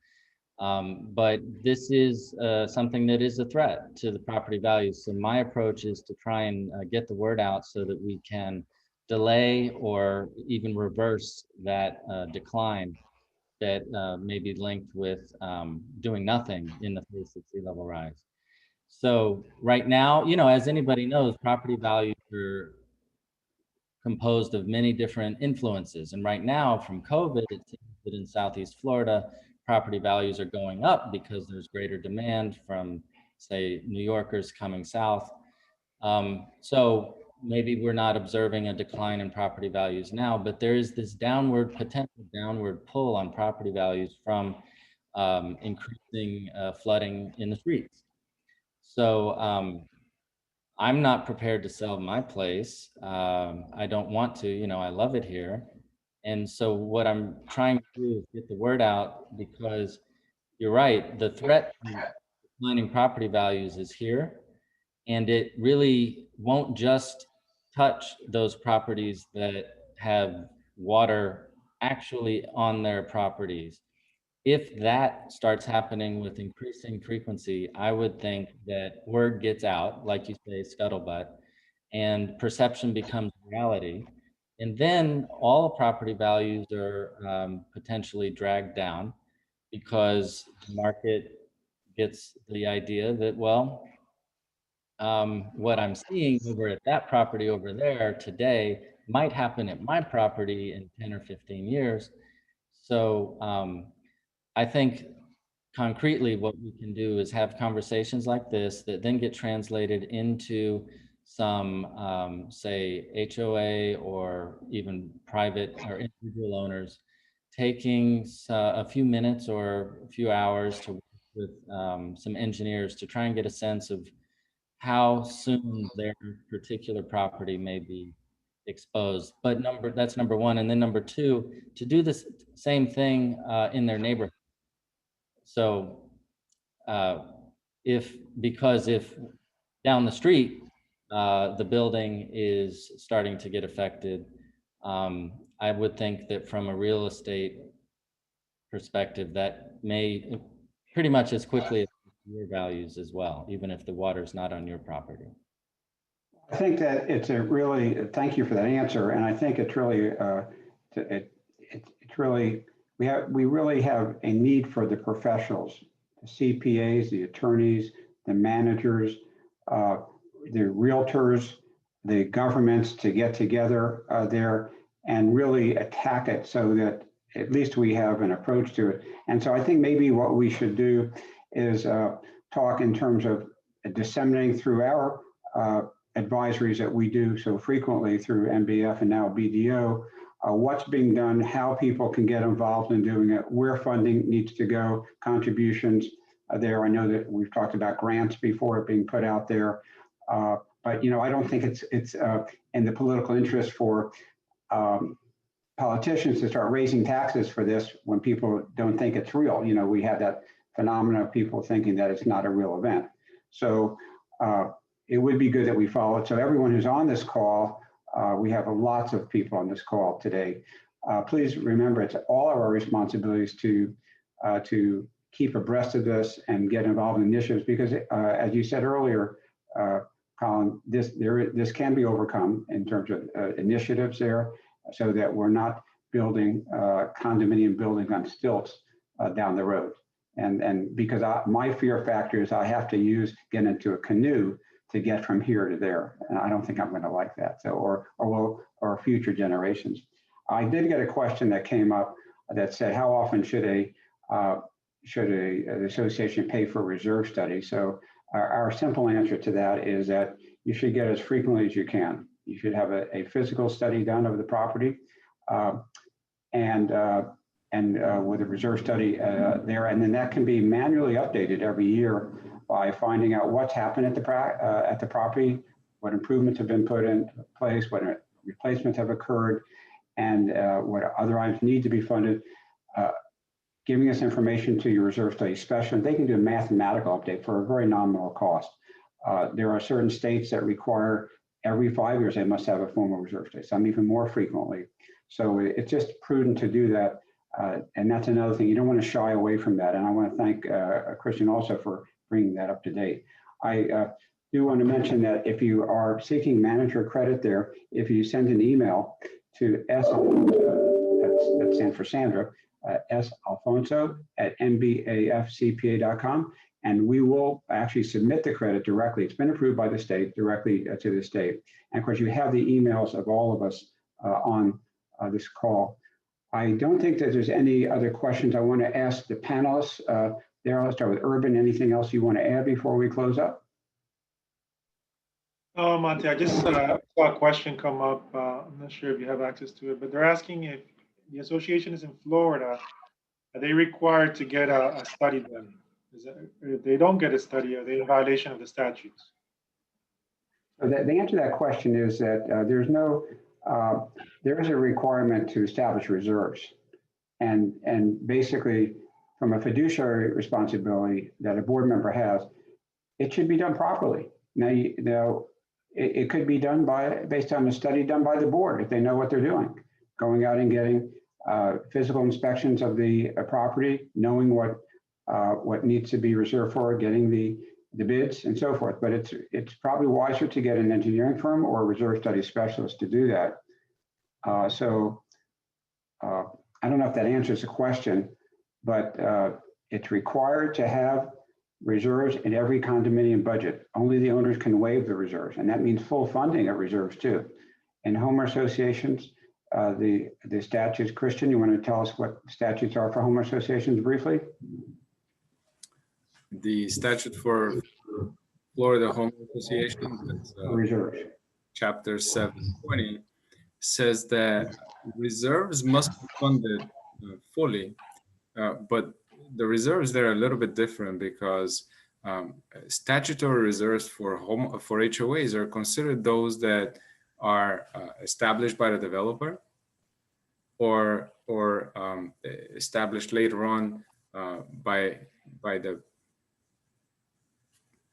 But this is something that is a threat to the property values. So my approach is to try and get the word out so that we can delay or even reverse that decline that may be linked with doing nothing in the face of sea level rise. So right now, as anybody knows, property values are composed of many different influences. And right now, from COVID, it seems that in Southeast Florida, property values are going up because there's greater demand from, say, New Yorkers coming south. So maybe we're not observing a decline in property values now, but there is this potential downward pull on property values from increasing flooding in the streets. So I'm not prepared to sell my place. I don't want to, I love it here. And so what I'm trying to do is get the word out, because you're right, the threat to declining property values is here. And it really won't just touch those properties that have water actually on their properties. If that starts happening with increasing frequency, I would think that word gets out, like you say, scuttlebutt, and perception becomes reality. And then all property values are potentially dragged down because the market gets the idea that, well, what I'm seeing over at that property over there today might happen at my property in 10 or 15 years. So I think concretely what we can do is have conversations like this that then get translated into some, say, HOA or even private or individual owners taking a few minutes or a few hours to work with some engineers to try and get a sense of how soon their particular property may be exposed. But that's number one. And then number two, to do this same thing in their neighborhood. So because if down the street, the building is starting to get affected, I would think that from a real estate perspective, that may pretty much as quickly as your values as well, even if the water's not on your property. I think that it's a really, thank you for that answer. And I think it's really, it's really, we really have a need for the professionals, the CPAs, the attorneys, the managers, the realtors, the governments to get together there and really attack it so that at least we have an approach to it. And so I think maybe what we should do is talk in terms of disseminating through our advisories that we do so frequently through MBF and now BDO, what's being done, how people can get involved in doing it, where funding needs to go, contributions there. I know that we've talked about grants before being put out there, but you know, I don't think it's in the political interest for politicians to start raising taxes for this when people don't think it's real. You know, we have that phenomenon of people thinking that it's not a real event. So it would be good that we follow it. So everyone who's on this call, we have lots of people on this call today. Please remember, it's all of our responsibilities to keep abreast of this and get involved in initiatives because, as you said earlier, Colin, this can be overcome in terms of initiatives there, so that we're not building condominium buildings on stilts down the road. And because my fear factor is I have to get into a canoe to get from here to there. And I don't think I'm going to like that. So, or future generations. I did get a question that came up that said, how often should the association pay for a reserve study? So our simple answer to that is that you should get as frequently as you can. You should have a physical study done of the property and with a reserve study there. And then that can be manually updated every year by finding out what's happened at the property, what improvements have been put in place, what replacements have occurred, and what other items need to be funded. Giving us information to your reserve study specialist, they can do a mathematical update for a very nominal cost. There are certain states that require every 5 years they must have a formal reserve study, some even more frequently. So it's just prudent to do that. And that's another thing, you don't want to shy away from that. And I want to thank Christian also for bringing that up to date. I do want to mention that if you are seeking manager credit there, if you send an email to that stands for Sandra, salfonso@mbafcpa.com, and we will actually submit the credit directly. It's been approved by the state directly to the state. And of course, you have the emails of all of us on this call. I don't think that there's any other questions I want to ask the panelists. There, I'll start with Urban. Anything else you want to add before we close up? Oh, Monty, I just saw a question come up. I'm not sure if you have access to it, but they're asking if the association is in Florida, are they required to get a study done? If they don't get a study, are they in violation of the statutes? So the answer to that question is that there is a requirement to establish reserves. And basically, from a fiduciary responsibility that a board member has, it should be done properly. Now, it could be done based on a study done by the board if they know what they're doing, going out and getting physical inspections of the property, knowing what needs to be reserved for, getting the bids and so forth. But it's probably wiser to get an engineering firm or a reserve study specialist to do that. I don't know if that answers the question, but it's required to have reserves in every condominium budget. Only the owners can waive the reserves, and that means full funding of reserves too. In homeowner associations, the statutes, Christian, you want to tell us what statutes are for homeowner associations briefly? The statute for Florida Home Association, that's, Reserves. Chapter 720, says that reserves must be funded fully, but the reserves there are a little bit different because statutory reserves for HOAs are considered those that are established by the developer or established later on by the,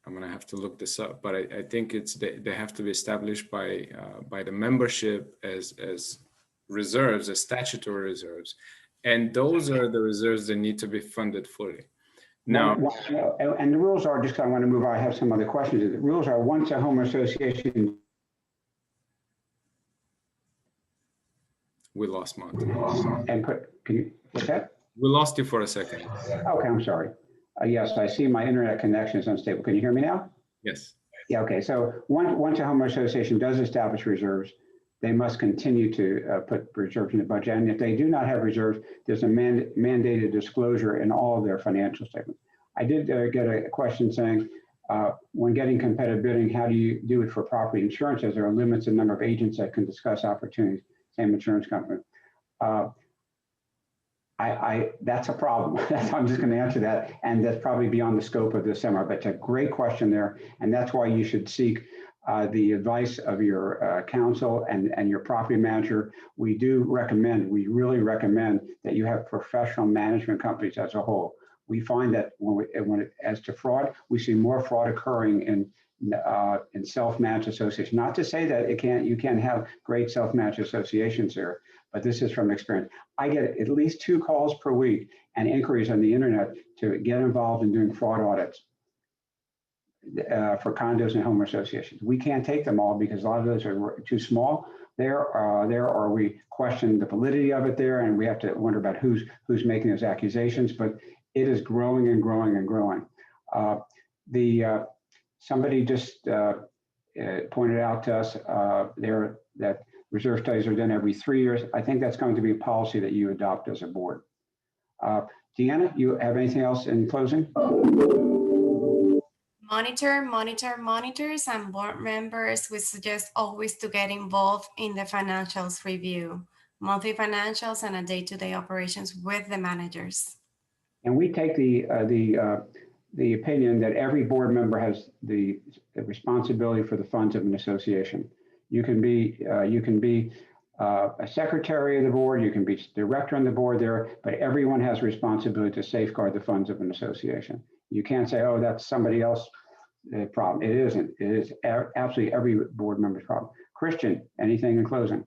I'm gonna have to look this up, but I think it's they have to be established by the membership as reserves, as statutory reserves, and those are the reserves that need to be funded fully. Now, and the rules are, just 'cause I want to move on, I have some other questions. The rules are once a homeowner association. we lost Monty. And can you, what's that? We lost you for a second. Okay, I'm sorry. Yes, I see my internet connection is unstable. Can you hear me now? Yes. Yeah, okay. So once a homeowner association does establish reserves, they must continue to put reserves in the budget. And if they do not have reserves, there's a mandated disclosure in all of their financial statements. I did get a question saying, when getting competitive bidding, how do you do it for property insurance, as there are limits in the number of agents that can discuss opportunities, same insurance company? That's a problem. I'm just going to answer that. And that's probably beyond the scope of this seminar, but it's a great question there. And that's why you should seek the advice of your counsel and your property manager. We really recommend that you have professional management companies as a whole. We find that as to fraud, we see more fraud occurring in self-managed associations. Not to say that you can't have great self-managed associations there, but this is from experience. I get at least 2 calls per week and inquiries on the internet to get involved in doing fraud audits for condos and home associations. We can't take them all because a lot of those are too small. Or we question the validity of it there, and we have to wonder about who's making those accusations. But it is growing and growing and growing. Somebody just pointed out to us that reserve studies are done every 3 years. I think that's going to be a policy that you adopt as a board. Deanna, you have anything else in closing? Monitors, and board members, we suggest always to get involved in the financials review, monthly financials, and a day-to-day operations with the managers. And we take the opinion that every board member has the responsibility for the funds of an association. You can be a secretary of the board, you can be director on the board there, but everyone has responsibility to safeguard the funds of an association. You can't say, oh, that's somebody else's problem. It isn't. It is absolutely every board member's problem. Christian, anything in closing?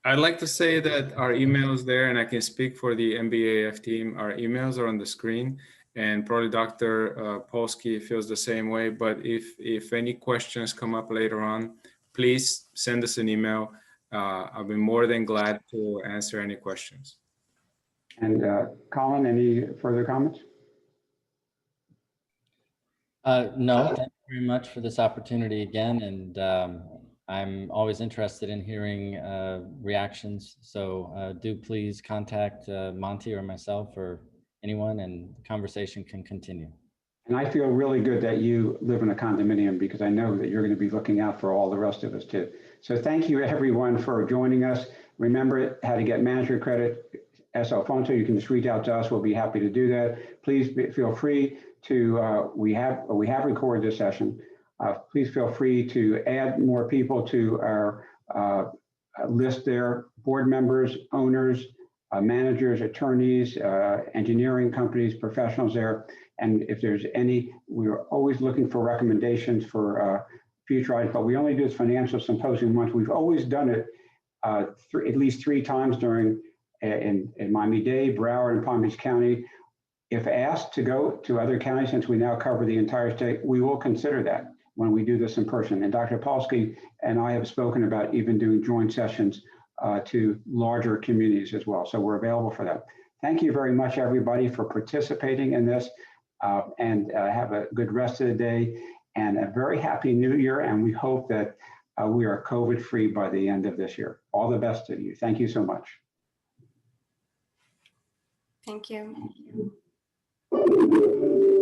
I'd like to say that our email is there, and I can speak for the MBAF team. Our emails are on the screen, and probably Dr. Polsky feels the same way. But if any questions come up later on, please send us an email. I'll be more than glad to answer any questions. And Colin, any further comments? No, thank you very much for this opportunity again. And I'm always interested in hearing reactions. So do please contact Monty or myself or anyone, and the conversation can continue. And I feel really good that you live in a condominium, because I know that you're going to be looking out for all the rest of us too. So thank you everyone for joining us. Remember how to get manager credit, SL Fonto. You can just reach out to us. We'll be happy to do that. Please feel free to, we have recorded this session. Please feel free to add more people to our list there, board members, owners, managers, attorneys, engineering companies, professionals there. And if there's any, we're always looking for recommendations for future items, but we only do this financial symposium once. We've always done it at least 3 times during in Miami-Dade, Broward, and Palm Beach County. If asked to go to other counties, since we now cover the entire state, we will consider that when we do this in person. And Dr. Polsky and I have spoken about even doing joint sessions to larger communities as well. So we're available for that. Thank you very much, everybody, for participating in this. and have a good rest of the day and a very happy new year. And we hope that we are COVID-free by the end of this year. All the best to you. Thank you so much. Thank you.